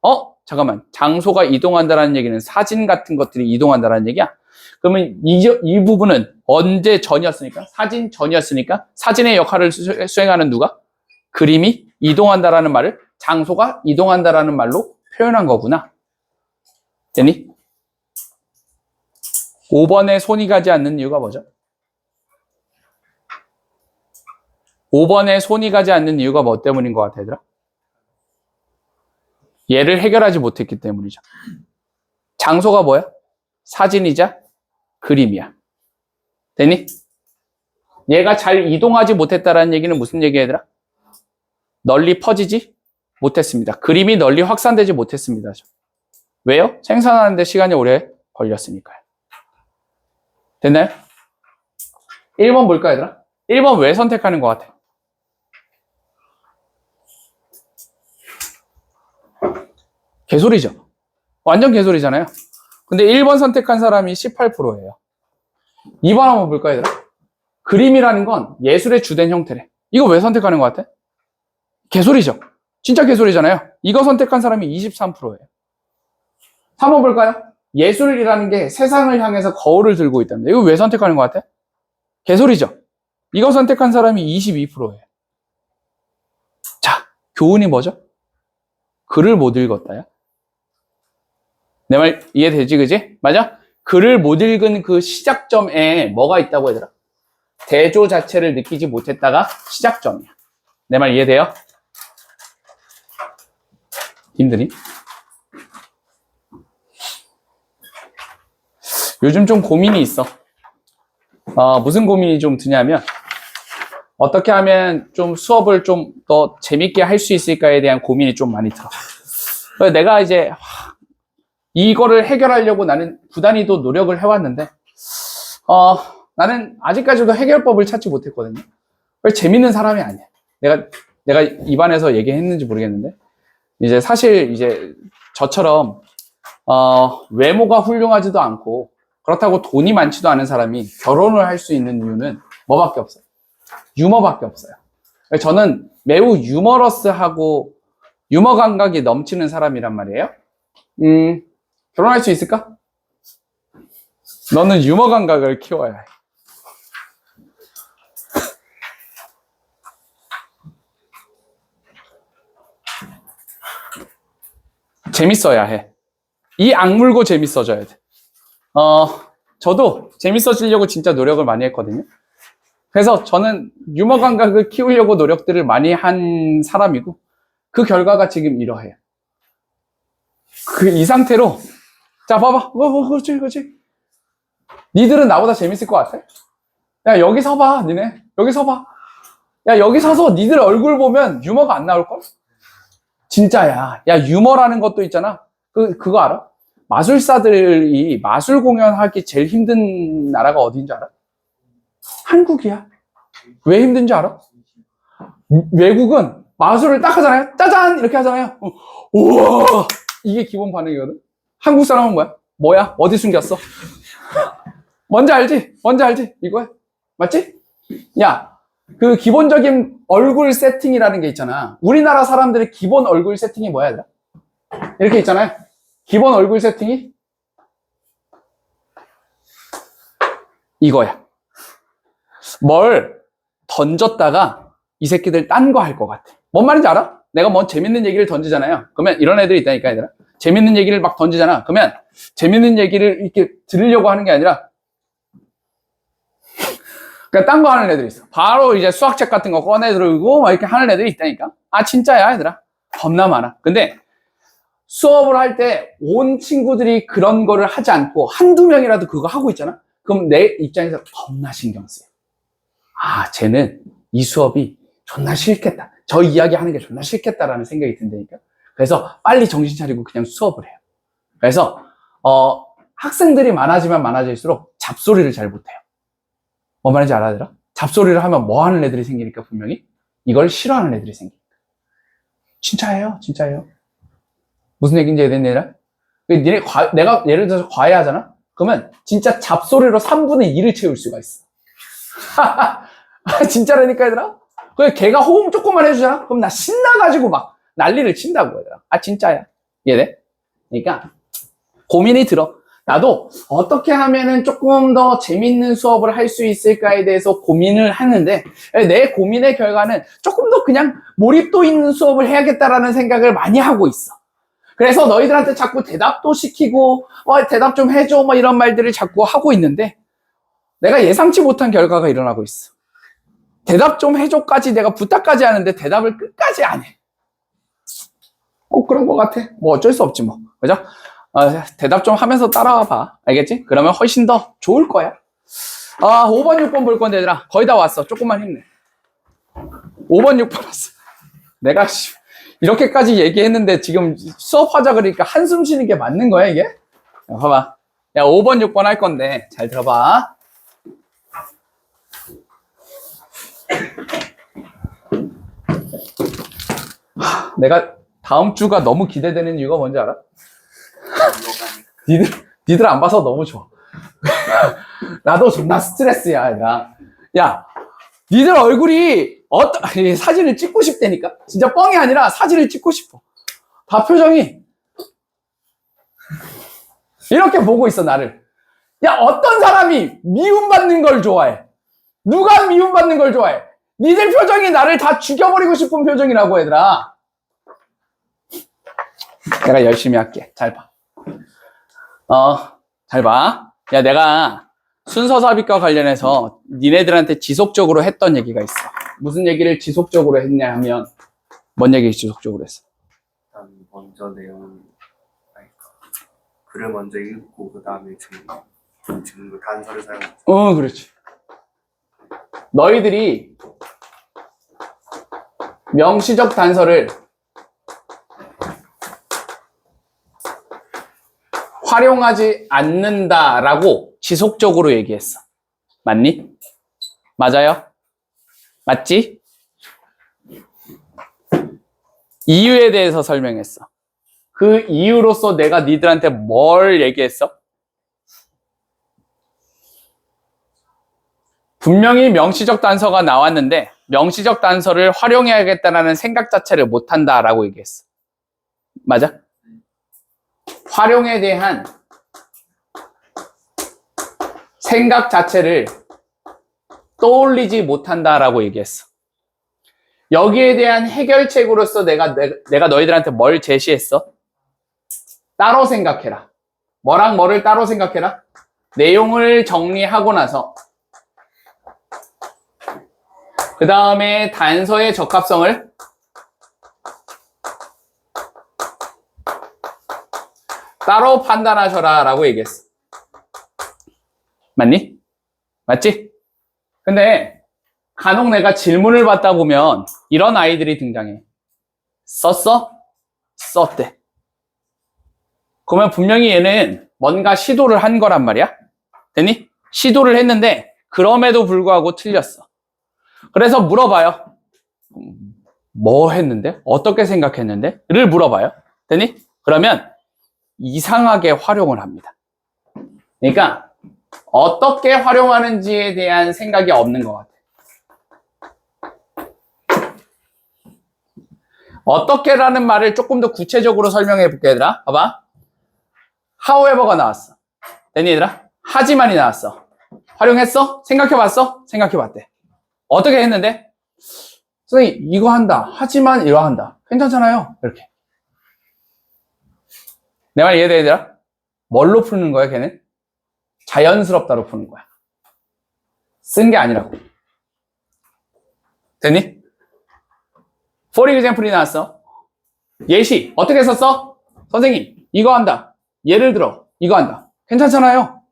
S1: 잠깐만. 장소가 이동한다라는 얘기는 사진 같은 것들이 이동한다라는 얘기야. 그러면 이 부분은 언제 전이었으니까? 사진 전이었으니까 사진의 역할을 수행하는 누가? 그림이 이동한다라는 말을 장소가 이동한다라는 말로 표현한 거구나. 되니? 5번에 손이 가지 않는 이유가 뭐죠? 5번에 손이 가지 않는 이유가 뭐 때문인 것 같아, 얘들아? 얘를 해결하지 못했기 때문이죠. 장소가 뭐야? 사진이자 그림이야. 되니? 얘가 잘 이동하지 못했다라는 얘기는 무슨 얘기야, 얘들아? 널리 퍼지지 못했습니다. 그림이 널리 확산되지 못했습니다. 왜요? 생산하는데 시간이 오래 걸렸으니까요. 됐나요? 1번 볼까, 얘들아? 1번 왜 선택하는 것 같아? 개소리죠. 완전 개소리잖아요. 근데 1번 선택한 사람이 18%예요. 2번 한번 볼까요, 얘들아? 그림이라는 건 예술의 주된 형태래. 이거 왜 선택하는 것 같아? 개소리죠. 진짜 개소리잖아요. 이거 선택한 사람이 23%예요. 3번 볼까요? 예술이라는 게 세상을 향해서 거울을 들고 있답니다. 이거 왜 선택하는 것 같아? 개소리죠. 이거 선택한 사람이 22%예요. 자, 교훈이 뭐죠? 글을 못 읽었다야? 내 말 이해되지, 그지? 맞아? 글을 못 읽은 그 시작점에 뭐가 있다고 얘들아? 대조 자체를 느끼지 못했다가 시작점이야. 내 말 이해돼요? 힘드니? 요즘 좀 고민이 있어. 무슨 고민이 좀 드냐면, 어떻게 하면 좀 수업을 좀 더 재밌게 할 수 있을까에 대한 고민이 좀 많이 들어. 그래서 내가 이제 이거를 해결하려고 나는 부단히도 노력을 해왔는데, 나는 아직까지도 해결법을 찾지 못했거든요. 재밌는 사람이 아니야. 내가 입안에서 얘기했는지 모르겠는데, 이제 사실 이제 저처럼, 외모가 훌륭하지도 않고, 그렇다고 돈이 많지도 않은 사람이 결혼을 할 수 있는 이유는 뭐밖에 없어요? 유머밖에 없어요. 저는 매우 유머러스하고 유머 감각이 넘치는 사람이란 말이에요. 결혼할 수 있을까? 너는 유머 감각을 키워야 해. 재밌어야 해. 이 악물고 재밌어져야 돼. 저도 재밌어지려고 진짜 노력을 많이 했거든요. 그래서 저는 유머 감각을 키우려고 노력들을 많이 한 사람이고, 그 결과가 지금 이러해요. 이 상태로, 자, 봐봐. 그렇지. 니들은 나보다 재밌을 것 같아? 야, 여기 서봐, 니네. 여기 서봐. 야, 여기 서서 니들 얼굴 보면 유머가 안 나올걸? 진짜야. 야, 유머라는 것도 있잖아. 그거 알아? 마술사들이 마술 공연하기 제일 힘든 나라가 어딘지 알아? 한국이야. 왜 힘든지 알아? 외국은 마술을 딱 하잖아요. 짜잔! 이렇게 하잖아요. 우와! 이게 기본 반응이거든. 한국 사람은 뭐야? 어디 숨겼어? 뭔지 알지? 이거야. 맞지? 야, 그 기본적인 얼굴 세팅이라는 게 있잖아. 우리나라 사람들의 기본 얼굴 세팅이 뭐야, 얘들아? 이렇게 있잖아요. 기본 얼굴 세팅이 이거야. 뭘 던졌다가 이 새끼들 딴 거 할 것 같아. 뭔 말인지 알아? 내가 뭐 재밌는 얘기를 던지잖아요. 그러면 이런 애들이 있다니까, 얘들아. 재밌는 얘기를 막 던지잖아. 그러면 재밌는 얘기를 이렇게 들으려고 하는 게 아니라 그냥 딴 거 하는 애들이 있어. 바로 이제 수학책 같은 거 꺼내 들고 막 이렇게 하는 애들이 있다니까. 아, 진짜야, 얘들아. 겁나 많아. 근데 수업을 할 때 온 친구들이 그런 거를 하지 않고 한두 명이라도 그거 하고 있잖아? 그럼 내 입장에서 겁나 신경 쓰여. 아, 쟤는 이 수업이 존나 싫겠다. 저 이야기 하는 게 존나 싫겠다라는 생각이 든다니까. 그래서 빨리 정신 차리고 그냥 수업을 해요. 그래서 학생들이 많아지면 많아질수록 잡소리를 잘 못해요. 뭔 말인지 알아들어? 잡소리를 하면 뭐 하는 애들이 생기니까 분명히 이걸 싫어하는 애들이 생기니까. 진짜예요. 무슨 얘기인지 이해됐냐? 내가 예를 들어서 과외하잖아? 그러면 진짜 잡소리로 3분의 2를 채울 수가 있어. 진짜라니까, 얘들아? 그래, 걔가 호응 조금만 해주잖아? 그럼 나 신나가지고 막 난리를 친다고, 얘들아. 아, 진짜야. 이해돼? 그러니까 고민이 들어. 나도 어떻게 하면은 조금 더 재밌는 수업을 할 수 있을까에 대해서 고민을 하는데, 내 고민의 결과는 조금 더 그냥 몰입도 있는 수업을 해야겠다라는 생각을 많이 하고 있어. 그래서 너희들한테 자꾸 대답도 시키고, 대답 좀 해줘, 뭐 이런 말들을 자꾸 하고 있는데, 내가 예상치 못한 결과가 일어나고 있어. 대답 좀 해줘까지 내가 부탁까지 하는데 대답을 끝까지 안 해. 그런 것 같아. 뭐 어쩔 수 없지 뭐. 그죠? 대답 좀 하면서 따라와 봐. 알겠지? 그러면 훨씬 더 좋을 거야. 5번, 6번 볼 건데, 얘들아. 거의 다 왔어. 조금만 힘내. 5번, 6번 왔어. 내가 이렇게까지 얘기했는데 지금 수업하자 그러니까 한숨 쉬는 게 맞는 거야, 이게? 야, 봐봐. 야, 5번, 6번 할 건데, 잘 들어봐. 내가 다음 주가 너무 기대되는 이유가 뭔지 알아? 니들 안 봐서 너무 좋아. 나도 존나 스트레스야, 얘들아. 야, 니들 얼굴이 사진을 찍고 싶다니까? 진짜 뻥이 아니라 사진을 찍고 싶어. 다 표정이 이렇게 보고 있어, 나를. 야, 어떤 사람이 미움받는 걸 좋아해? 누가 미움받는 걸 좋아해? 니들 표정이 나를 다 죽여버리고 싶은 표정이라고, 얘들아. 내가 열심히 할게. 잘 봐. 잘 봐. 야, 내가 순서삽입과 관련해서 니네들한테 지속적으로 했던 얘기가 있어. 무슨 얘기를 지속적으로 했냐 하면, 뭔 얘기 지속적으로 했어?
S3: 일단 먼저 글을 먼저 읽고 그 다음에 증거 단서를 사용하죠.
S1: 그렇지. 너희들이 명시적 단서를 활용하지 않는다라고 지속적으로 얘기했어. 맞니? 맞아요? 맞지? 이유에 대해서 설명했어. 그 이유로서 내가 니들한테 뭘 얘기했어? 분명히 명시적 단서가 나왔는데 명시적 단서를 활용해야겠다는 생각 자체를 못한다라고 얘기했어. 맞아? 활용에 대한 생각 자체를 떠올리지 못한다라고 얘기했어. 여기에 대한 해결책으로서 내가 너희들한테 뭘 제시했어? 따로 생각해라. 뭐랑 뭐를 따로 생각해라? 내용을 정리하고 나서 그 다음에 단서의 적합성을 따로 판단하셔라 라고 얘기했어. 맞니? 맞지? 근데 간혹 내가 질문을 받다 보면 이런 아이들이 등장해. 썼어? 썼대. 그러면 분명히 얘는 뭔가 시도를 한 거란 말이야. 됐니? 시도를 했는데 그럼에도 불구하고 틀렸어. 그래서 물어봐요. 뭐 했는데? 어떻게 생각했는데? 를 물어봐요. 됐니? 그러면 이상하게 활용을 합니다. 그러니까 어떻게 활용하는지에 대한 생각이 없는 것 같아. 어떻게라는 말을 조금 더 구체적으로 설명해 볼게, 얘들아. 봐봐. however가 나왔어. 됐니, 얘들아? 하지만이 나왔어. 활용했어? 생각해봤어? 생각해봤대. 어떻게 했는데? 선생님, 이거 한다. 하지만 이거 한다. 괜찮잖아요. 이렇게. 내 말 이해돼, 얘들아? 뭘로 푸는 거야, 걔는? 자연스럽다로 푸는 거야. 쓴 게 아니라고. 됐니? For example이 나왔어. 예시. 어떻게 썼어? 선생님, 이거 한다. 예를 들어, 이거 한다. 괜찮잖아요.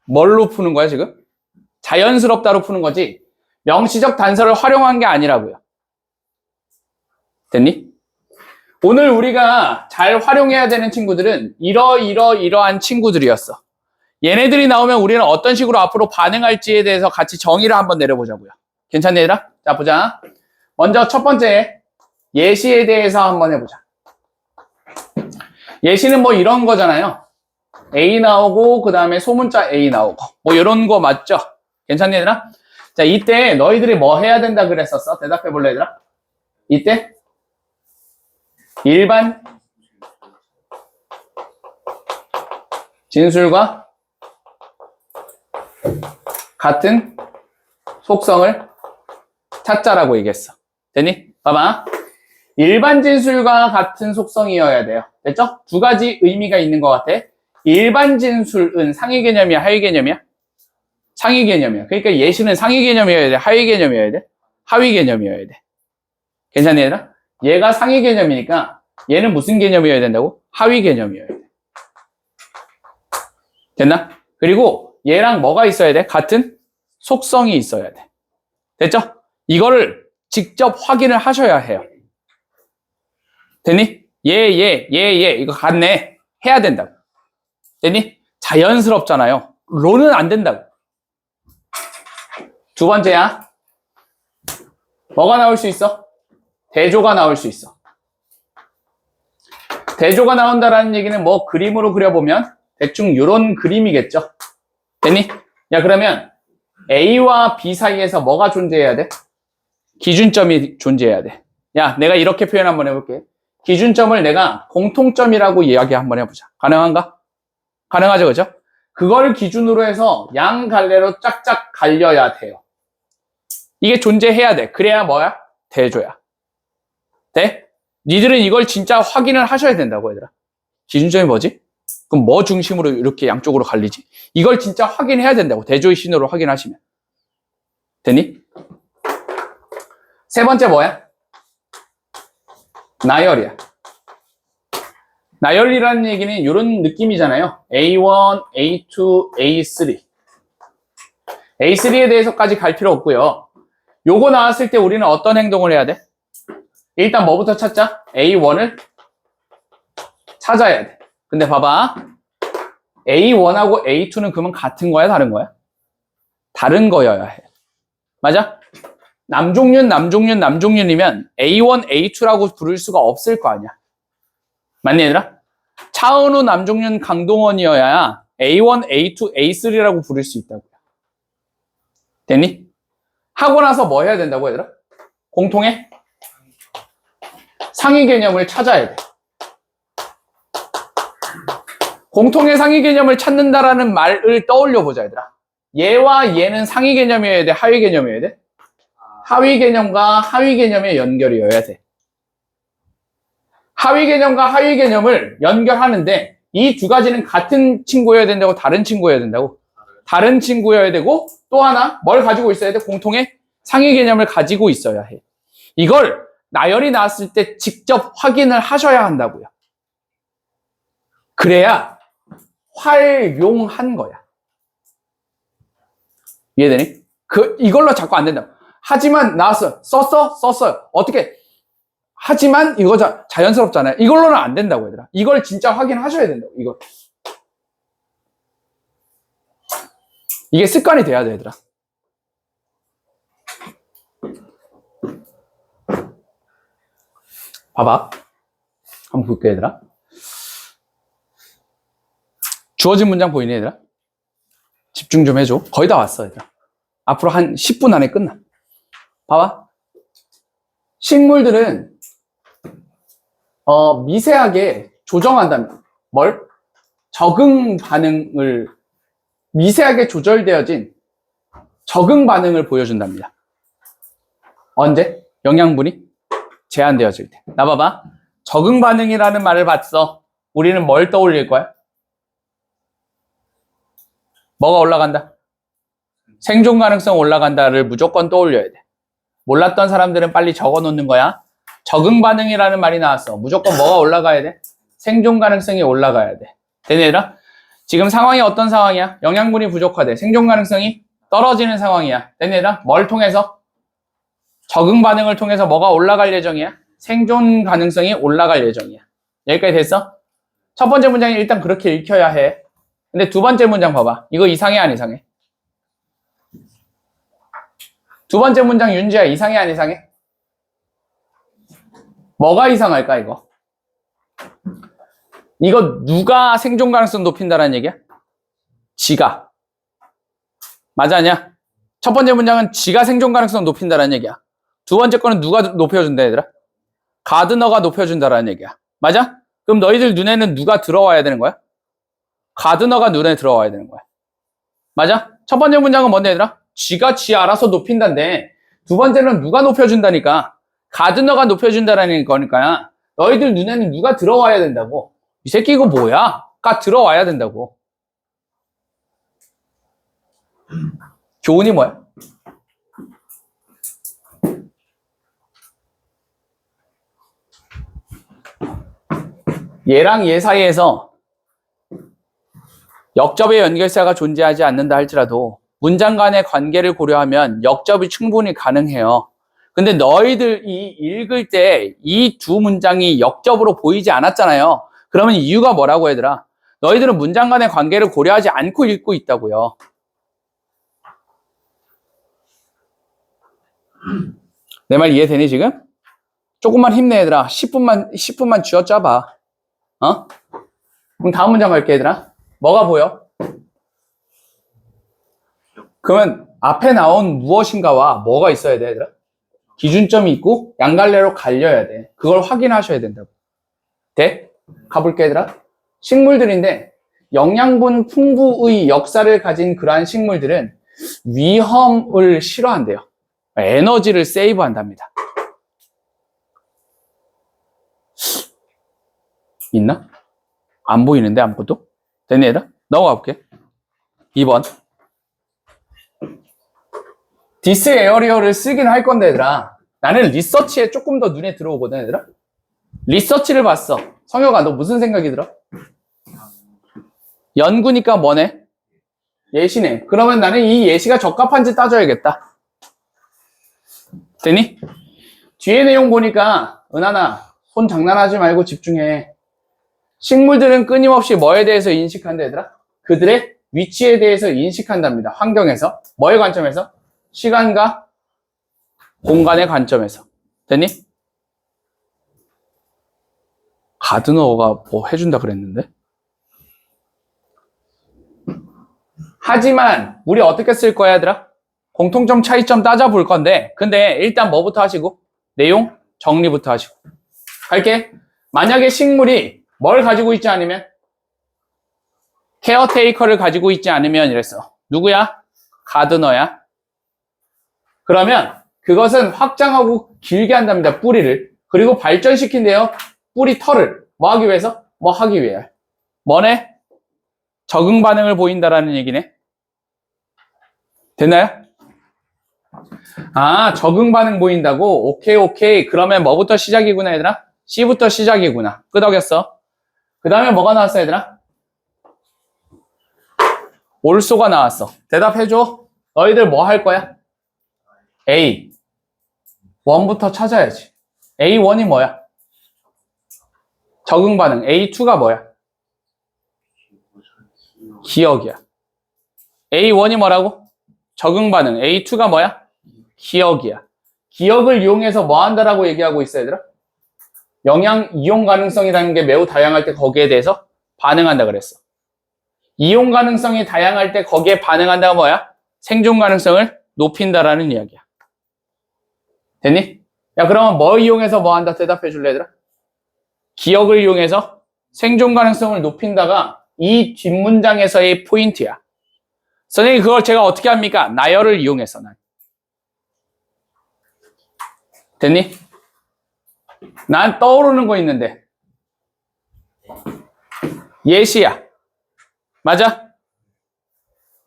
S1: 뭘로 푸는 거야, 지금? 자연스럽다로 푸는 거지. 명시적 단서를 활용한 게 아니라고요. 됐니? 오늘 우리가 잘 활용해야 되는 친구들은 이러한 친구들이었어. 얘네들이 나오면 우리는 어떤 식으로 앞으로 반응할지에 대해서 같이 정의를 한번 내려보자고요. 괜찮니, 얘들아? 자, 보자. 먼저 첫 번째, 예시에 대해서 한번 해보자. 예시는 뭐 이런 거잖아요. A 나오고, 그 다음에 소문자 A 나오고. 뭐 이런 거 맞죠? 괜찮니, 얘들아? 자, 이때 너희들이 뭐 해야 된다 그랬었어? 대답해볼래, 얘들아? 이때? 일반 진술과 같은 속성을 찾자라고 얘기했어. 됐니? 봐봐. 일반 진술과 같은 속성이어야 돼요. 됐죠? 두 가지 의미가 있는 것 같아. 일반 진술은 상위 개념이야, 하위 개념이야? 상위 개념이야. 그러니까 예시는 상위 개념이어야 돼, 하위 개념이어야 돼? 하위 개념이어야 돼. 괜찮니, 얘들아? 얘가 상위 개념이니까 얘는 무슨 개념이어야 된다고? 하위 개념이어야 돼. 됐나? 그리고 얘랑 뭐가 있어야 돼? 같은 속성이 있어야 돼. 됐죠? 이거를 직접 확인을 하셔야 해요. 됐니? 얘 이거 같네. 해야 된다고. 됐니? 자연스럽잖아요. 로는 안 된다고. 두 번째야. 뭐가 나올 수 있어? 대조가 나올 수 있어. 대조가 나온다라는 얘기는 뭐 그림으로 그려보면 대충 이런 그림이겠죠. 됐니? 야, 그러면 A와 B 사이에서 뭐가 존재해야 돼? 기준점이 존재해야 돼. 야, 내가 이렇게 표현 한번 해볼게. 기준점을 내가 공통점이라고 이야기 한번 해보자. 가능한가? 가능하죠, 그죠? 그걸 기준으로 해서 양 갈래로 짝짝 갈려야 돼요. 이게 존재해야 돼. 그래야 뭐야? 대조야. 돼? 니들은 이걸 진짜 확인을 하셔야 된다고, 얘들아. 기준점이 뭐지? 그럼 뭐 중심으로 이렇게 양쪽으로 갈리지? 이걸 진짜 확인해야 된다고. 대조의 신호로 확인하시면. 됐니? 세 번째 뭐야? 나열이야. 나열이라는 얘기는 이런 느낌이잖아요. A1, A2, A3. A3에 대해서까지 갈 필요 없고요. 요거 나왔을 때 우리는 어떤 행동을 해야 돼? 일단 뭐부터 찾자? A1을 찾아야 돼. 근데 봐봐. A1하고 A2는 그러면 같은 거야? 다른 거야? 다른 거여야 해. 맞아? 남종륜, 남종륜, 남종륜이면 A1, A2라고 부를 수가 없을 거 아니야. 맞니, 얘들아? 차은우, 남종륜, 강동원이어야 A1, A2, A3라고 부를 수 있다고요. 됐니? 하고 나서 뭐 해야 된다고, 얘들아? 공통의 상위 개념을 찾아야 돼. 공통의 상위 개념을 찾는다라는 말을 떠올려 보자, 얘들아. 얘와 얘는 상위 개념이어야 돼? 하위 개념이어야 돼? 하위 개념과 하위 개념의 연결이어야 돼. 하위 개념과 하위 개념을 연결하는데 이 두 가지는 같은 친구여야 된다고, 다른 친구여야 된다고? 다른 친구여야 되고, 또 하나 뭘 가지고 있어야 돼? 공통의 상위 개념을 가지고 있어야 해. 이걸 나열이 나왔을 때 직접 확인을 하셔야 한다고요. 그래야 활용한 거야. 이해되니? 이걸로 자꾸 안 된다고. 하지만 나왔어. 썼어요. 어떻게? 하지만 이거 자연스럽잖아요. 이걸로는 안 된다고, 얘들아. 이걸 진짜 확인하셔야 된다고, 이걸. 이게 습관이 돼야 돼, 얘들아. 봐봐. 한번 볼게, 얘들아. 주어진 문장 보이니, 얘들아? 집중 좀 해줘. 거의 다 왔어, 얘들아. 앞으로 한 10분 안에 끝나. 봐봐. 식물들은 미세하게 조정한다면 뭘? 적응 반응을 미세하게 조절되어진 적응 반응을 보여준답니다. 언제? 영양분이 제한되어질 때. 나 봐봐. 적응 반응이라는 말을 봤어. 우리는 뭘 떠올릴 거야? 뭐가 올라간다? 생존 가능성 올라간다를 무조건 떠올려야 돼. 몰랐던 사람들은 빨리 적어 놓는 거야. 적응 반응이라는 말이 나왔어. 무조건 뭐가 올라가야 돼? 생존 가능성이 올라가야 돼. 되니, 얘들아? 지금 상황이 어떤 상황이야? 영양분이 부족하대. 생존 가능성이 떨어지는 상황이야. 되니, 얘들아? 뭘 통해서? 적응 반응을 통해서 뭐가 올라갈 예정이야? 생존 가능성이 올라갈 예정이야. 여기까지 됐어? 첫 번째 문장이 일단 그렇게 읽혀야 해. 근데 두 번째 문장 봐봐. 이거 이상해, 안 이상해? 두 번째 문장 윤지야, 이상해, 안 이상해? 뭐가 이상할까, 이거? 이거 누가 생존 가능성 높인다는 얘기야? 지가. 맞아, 아니야? 첫 번째 문장은 지가 생존 가능성 높인다는 얘기야. 두 번째 거는 누가 높여준다, 얘들아? 가드너가 높여준다라는 얘기야. 맞아? 그럼 너희들 눈에는 누가 들어와야 되는 거야? 가드너가 눈에 들어와야 되는 거야. 맞아? 첫 번째 문장은 뭔데, 얘들아? 쥐가 쥐 알아서 높인다인데, 두 번째는 누가 높여준다니까? 가드너가 높여준다라는 거니까, 너희들 눈에는 누가 들어와야 된다고? 이 새끼 이거 뭐야? 가 들어와야 된다고. 교훈이 뭐야? 얘랑 얘 사이에서 역접의 연결사가 존재하지 않는다 할지라도 문장 간의 관계를 고려하면 역접이 충분히 가능해요. 근데 너희들이 읽을 때 이 두 문장이 역접으로 보이지 않았잖아요. 그러면 이유가 뭐라고, 얘들아? 너희들은 문장 간의 관계를 고려하지 않고 읽고 있다고요. 내 말 이해되니, 지금? 조금만 힘내, 얘들아. 10분만 쥐어짜봐. 그럼 다음 문장 갈게, 얘들아. 뭐가 보여? 그러면 앞에 나온 무엇인가와 뭐가 있어야 돼, 얘들아? 기준점이 있고 양갈래로 갈려야 돼. 그걸 확인하셔야 된다고. 돼? 가볼게, 얘들아. 식물들인데 영양분 풍부의 역사를 가진 그러한 식물들은 위험을 싫어한대요. 에너지를 세이브한답니다. 있나? 안 보이는데 아무것도? 됐네, 얘들아? 넘어가 볼게. 2번. 디스 에어리어를 쓰긴 할 건데, 얘들아. 나는 리서치에 조금 더 눈에 들어오거든, 얘들아. 리서치를 봤어. 성혁아, 너 무슨 생각이 들어? 연구니까 뭐네? 예시네. 그러면 나는 이 예시가 적합한지 따져야겠다. 되니? 뒤에 내용 보니까 은하나, 손 장난하지 말고 집중해. 식물들은 끊임없이 뭐에 대해서 인식한다, 얘들아? 그들의 위치에 대해서 인식한답니다. 환경에서. 뭐의 관점에서? 시간과 공간의 관점에서. 됐니? 가드너가 뭐 해준다 그랬는데? 하지만 우리 어떻게 쓸 거야, 얘들아? 공통점, 차이점 따져볼 건데, 근데 일단 뭐부터 하시고? 내용 정리부터 하시고. 갈게. 만약에 식물이 뭘 가지고 있지 않으면? 케어테이커를 가지고 있지 않으면 이랬어. 누구야? 가드너야. 그러면 그것은 확장하고 길게 한답니다. 뿌리를. 그리고 발전시킨대요. 뿌리 털을. 뭐 하기 위해서? 뭐 하기 위해. 뭐네? 적응 반응을 보인다라는 얘기네. 됐나요? 아, 적응 반응 보인다고? 오케이. 그러면 뭐부터 시작이구나, 얘들아? C부터 시작이구나. 끄덕였어. 그 다음에 뭐가 나왔어, 얘들아? 올소가 나왔어. 대답해줘. 너희들 뭐 할 거야? A. 1부터 찾아야지. A1이 뭐야? 적응 반응. A2가 뭐야? 기억이야. A1이 뭐라고? 적응 반응. A2가 뭐야? 기억이야. 기억을 이용해서 뭐 한다라고 얘기하고 있어, 얘들아? 영양 이용 가능성이라는 게 매우 다양할 때 거기에 대해서 반응한다 그랬어. 이용 가능성이 다양할 때 거기에 반응한다가 뭐야? 생존 가능성을 높인다라는 이야기야. 됐니? 야, 그러면 뭐 이용해서 뭐 한다? 대답해 줄래, 얘들아? 기억을 이용해서 생존 가능성을 높인다가 이 뒷문장에서의 포인트야. 선생님, 그걸 제가 어떻게 합니까? 나열을 이용해서. 됐니? 난 떠오르는 거 있는데. 예시야. 맞아?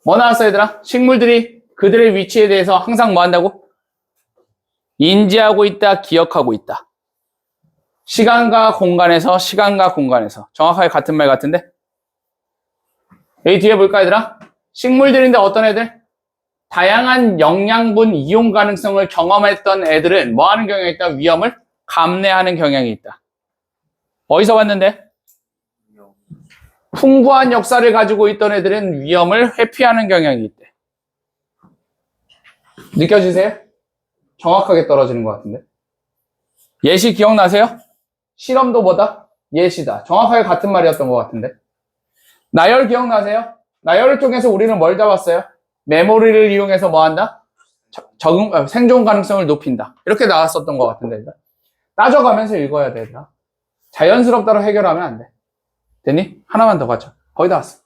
S1: 뭐 나왔어, 얘들아? 식물들이 그들의 위치에 대해서 항상 뭐 한다고? 인지하고 있다, 기억하고 있다. 시간과 공간에서. 정확하게 같은 말 같은데? 여기 뒤에 볼까, 얘들아? 식물들인데 어떤 애들? 다양한 영양분 이용 가능성을 경험했던 애들은 뭐 하는 경향이 있다? 위험을 감내하는 경향이 있다. 어디서 봤는데? 풍부한 역사를 가지고 있던 애들은 위험을 회피하는 경향이 있대. 느껴지세요? 정확하게 떨어지는 것 같은데. 예시 기억나세요? 실험도 뭐다? 예시다. 정확하게 같은 말이었던 것 같은데. 나열 기억나세요? 나열을 통해서 우리는 뭘 잡았어요? 메모리를 이용해서 뭐 한다? 생존 가능성을 높인다. 이렇게 나왔었던 것 같은데. 따져가면서 읽어야 돼. 자연스럽다로 해결하면 안 돼. 됐니? 하나만 더 가자. 거의 다 왔어.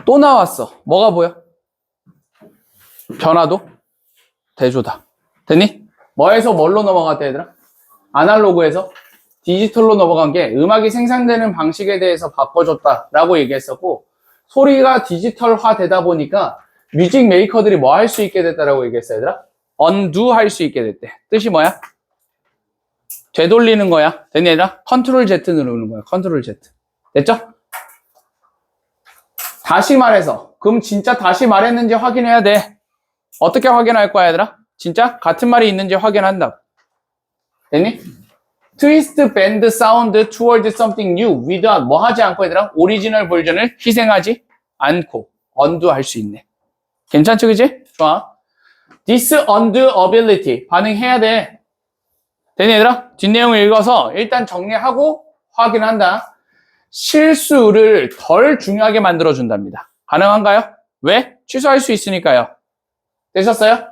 S1: 또 나왔어. 뭐가 보여? 변화도 대조다. 됐니? 뭐에서 뭘로 넘어갔대, 얘들아? 아날로그에서 디지털로 넘어간 게 음악이 생산되는 방식에 대해서 바꿔줬다라고 얘기했었고, 소리가 디지털화 되다 보니까 뮤직 메이커들이 뭐 할 수 있게 됐다라고 얘기했어요, 얘들아? 언두 할 수 있게 됐대. 뜻이 뭐야? 되돌리는 거야. 됐니, 얘들아? 컨트롤 Z 누르는 거야. 컨트롤 Z. 됐죠? 다시 말해서, 그럼 진짜 다시 말했는지 확인해야 돼. 어떻게 확인할 거야, 얘들아? 진짜 같은 말이 있는지 확인한다. 됐니? 트위스트 밴드 사운드 toward something new without 뭐 하지 않고, 얘들아? 오리지널 버전을 희생하지 않고 언두 할 수 있네. 괜찮죠, 그지? 좋아. This undo ability 반응해야 돼. 되니 얘들아? 뒷내용을 읽어서 일단 정리하고 확인한다. 실수를 덜 중요하게 만들어준답니다. 가능한가요? 왜? 취소할 수 있으니까요. 되셨어요?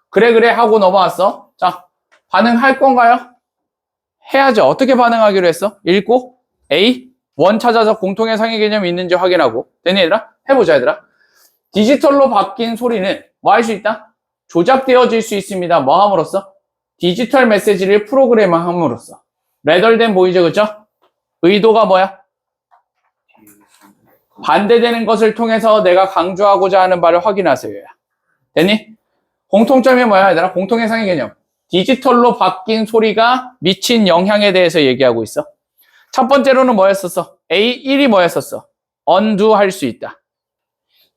S1: 그래 하고 넘어왔어. 자, 반응할 건가요? 해야죠. 어떻게 반응하기로 했어? 읽고 A, 원 찾아서 공통의 상위 개념이 있는지 확인하고. 되니 얘들아? 해보자 얘들아. 디지털로 바뀐 소리는 뭐 할 수 있다? 조작되어질 수 있습니다. 뭐 함으로써? 디지털 메시지를 프로그램함으로써. rather than 보이죠, 그쵸? 의도가 뭐야? 반대되는 것을 통해서 내가 강조하고자 하는 바를 확인하세요. 됐니? 공통점이 뭐야, 얘들아? 공통의 상위 개념. 디지털로 바뀐 소리가 미친 영향에 대해서 얘기하고 있어. 첫 번째로는 뭐였었어? A1이 뭐였었어? undo 할 수 있다.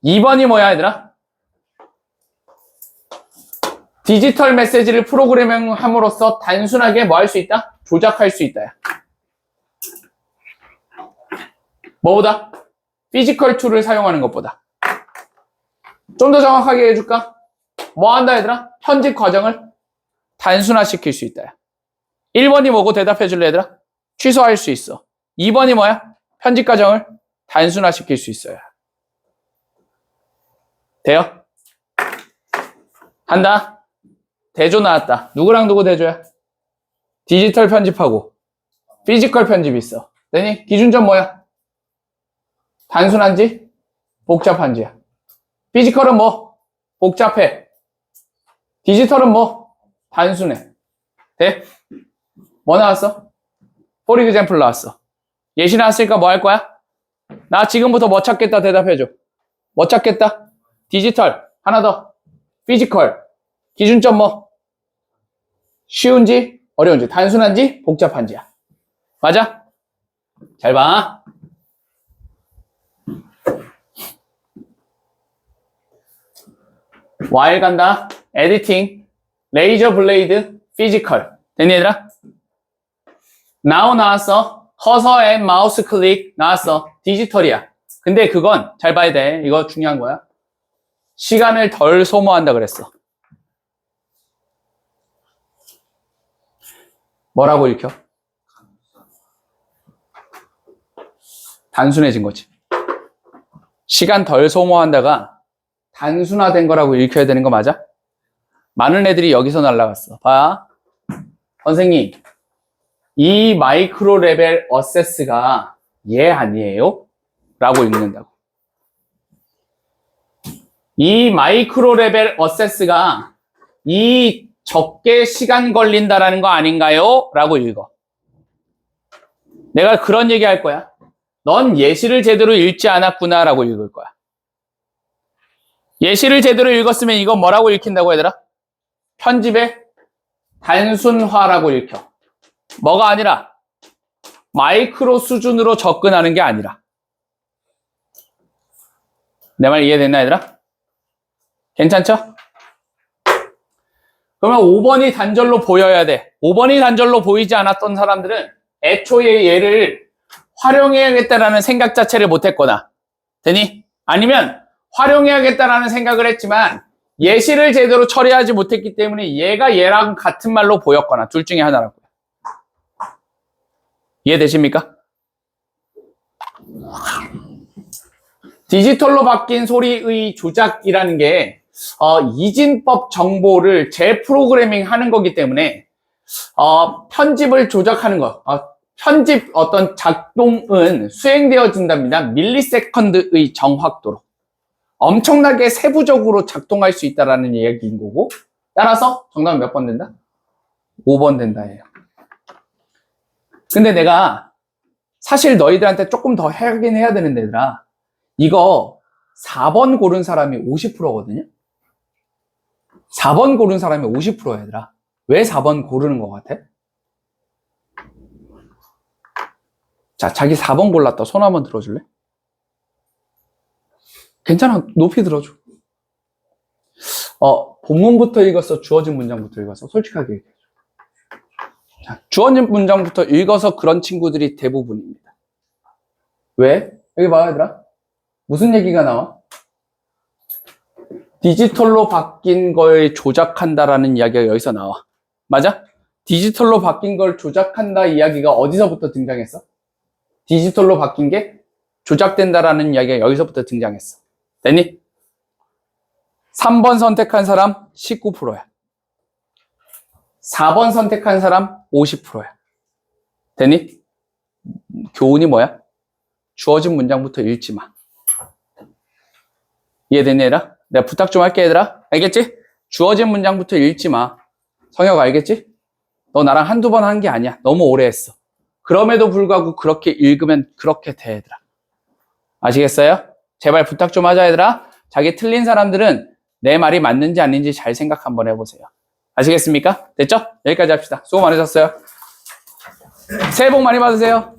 S1: 2번이 뭐야, 얘들아? 디지털 메시지를 프로그래밍함으로써 단순하게 뭐 할 수 있다? 조작할 수 있다. 뭐보다? 피지컬 툴을 사용하는 것보다. 좀 더 정확하게 해줄까? 뭐 한다, 얘들아? 편집 과정을 단순화시킬 수 있다. 1번이 뭐고 대답해 줄래, 얘들아? 취소할 수 있어. 2번이 뭐야? 편집 과정을 단순화시킬 수 있어요. 돼요? 한다. 대조 나왔다. 누구랑 누구 대조야? 디지털 편집하고 피지컬 편집이 있어. 되니? 기준점 뭐야? 단순한지? 복잡한지야. 피지컬은 뭐? 복잡해. 디지털은 뭐? 단순해. 돼? 뭐 나왔어? for example 나왔어. 예시 나왔으니까 뭐 할 거야? 나 지금부터 뭐 찾겠다 대답해줘. 뭐 찾겠다? 디지털. 하나 더. 피지컬. 기준점 뭐? 쉬운지? 어려운지? 단순한지? 복잡한지야. 맞아? 잘 봐. while 간다. 에디팅. 레이저 블레이드. 피지컬. 됐니 얘들아? now 나왔어. 커서 앤 마우스 클릭 나왔어. 디지털이야. 근데 그건 잘 봐야 돼. 이거 중요한 거야. 시간을 덜 소모한다 그랬어. 뭐라고 읽혀? 단순해진 거지. 시간 덜 소모한다가 단순화된 거라고 읽혀야 되는 거 맞아? 많은 애들이 여기서 날라갔어. 봐. 선생님, 이 마이크로 레벨 어세스가 얘 아니에요? 라고 읽는다고. 이 마이크로 레벨 어세스가 이 적게 시간 걸린다라는 거 아닌가요? 라고 읽어. 내가 그런 얘기 할 거야. 넌 예시를 제대로 읽지 않았구나 라고 읽을 거야. 예시를 제대로 읽었으면 이건 뭐라고 읽힌다고 얘들아? 편집의 단순화라고 읽혀. 뭐가 아니라 마이크로 수준으로 접근하는 게 아니라. 내 말 이해됐나 얘들아? 괜찮죠? 그러면 5번이 단절로 보여야 돼. 5번이 단절로 보이지 않았던 사람들은 애초에 얘를 활용해야겠다라는 생각 자체를 못했거나, 되니? 아니면 활용해야겠다라는 생각을 했지만 예시를 제대로 처리하지 못했기 때문에 얘가 얘랑 같은 말로 보였거나 둘 중에 하나라고요. 이해되십니까? 디지털로 바뀐 소리의 조작이라는 게 이진법 정보를 재프로그래밍 하는 거기 때문에 편집을 조작하는 거, 편집 어떤 작동은 수행되어진답니다. 밀리세컨드의 정확도로. 엄청나게 세부적으로 작동할 수 있다라는 얘기인 거고, 따라서 정답은 몇 번 된다? 5번 된다예요. 근데 내가 사실 너희들한테 조금 더 하긴 해야 되는데, 얘들아, 이거 4번 고른 사람이 50%거든요? 4번 고른 사람이 50%야, 얘들아. 왜 4번 고르는 것 같아? 자, 자기 4번 골랐다. 손 한번 들어줄래? 괜찮아. 높이 들어줘. 본문부터 읽었어? 주어진 문장부터 읽었어? 솔직하게 얘기해줘. 자, 주어진 문장부터 읽어서 그런 친구들이 대부분입니다. 왜? 여기 봐, 얘들아. 무슨 얘기가 나와? 디지털로 바뀐 걸 조작한다라는 이야기가 여기서 나와. 맞아? 디지털로 바뀐 걸 조작한다 이야기가 어디서부터 등장했어? 디지털로 바뀐 게 조작된다라는 이야기가 여기서부터 등장했어. 됐니? 3번 선택한 사람 19%야. 4번 선택한 사람 50%야. 됐니? 교훈이 뭐야? 주어진 문장부터 읽지 마. 이해됐니, 얘들아? 내가 부탁 좀 할게, 얘들아. 알겠지? 주어진 문장부터 읽지 마. 성혁 알겠지? 너 나랑 한두 번 한 게 아니야. 너무 오래 했어. 그럼에도 불구하고 그렇게 읽으면 그렇게 돼, 얘들아. 아시겠어요? 제발 부탁 좀 하자, 얘들아. 자기 틀린 사람들은 내 말이 맞는지 아닌지 잘 생각 한번 해보세요. 아시겠습니까? 됐죠? 여기까지 합시다. 수고 많으셨어요. 새해 복 많이 받으세요.